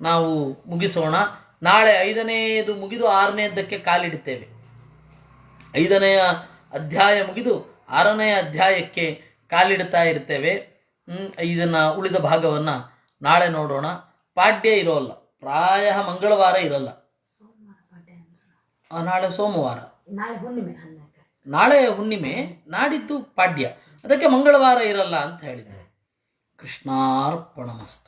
ನಾವು ಮುಗಿಸೋಣ. ನಾಳೆ 5ನೇದು ಮುಗಿದು 6ನೇದಕ್ಕೆ ಕಾಲಿಡುತ್ತೇವೆ. 5ನೆಯ ಅಧ್ಯಾಯ ಮುಗಿದು 6ನೆಯ ಅಧ್ಯಾಯಕ್ಕೆ ಕಾಲಿಡ್ತಾ ಇರ್ತೇವೆ. ಇದನ್ನು ಉಳಿದ ಭಾಗವನ್ನು ನಾಳೆ ನೋಡೋಣ. ಪಾಡ್ಯ ಇರೋಲ್ಲ, ಪ್ರಾಯ ಮಂಗಳವಾರ ಇರಲ್ಲ, ನಾಳೆ ಸೋಮವಾರ, ನಾಳೆ ಹುಣ್ಣಿಮೆ, ನಾಡಿದ್ದು ಪಾಡ್ಯ, ಅದಕ್ಕೆ ಮಂಗಳವಾರ ಇರಲ್ಲ ಅಂತ ಹೇಳಿದ್ದಾರೆ. ಕೃಷ್ಣಾರ್ಪಣಮಸ್ತು.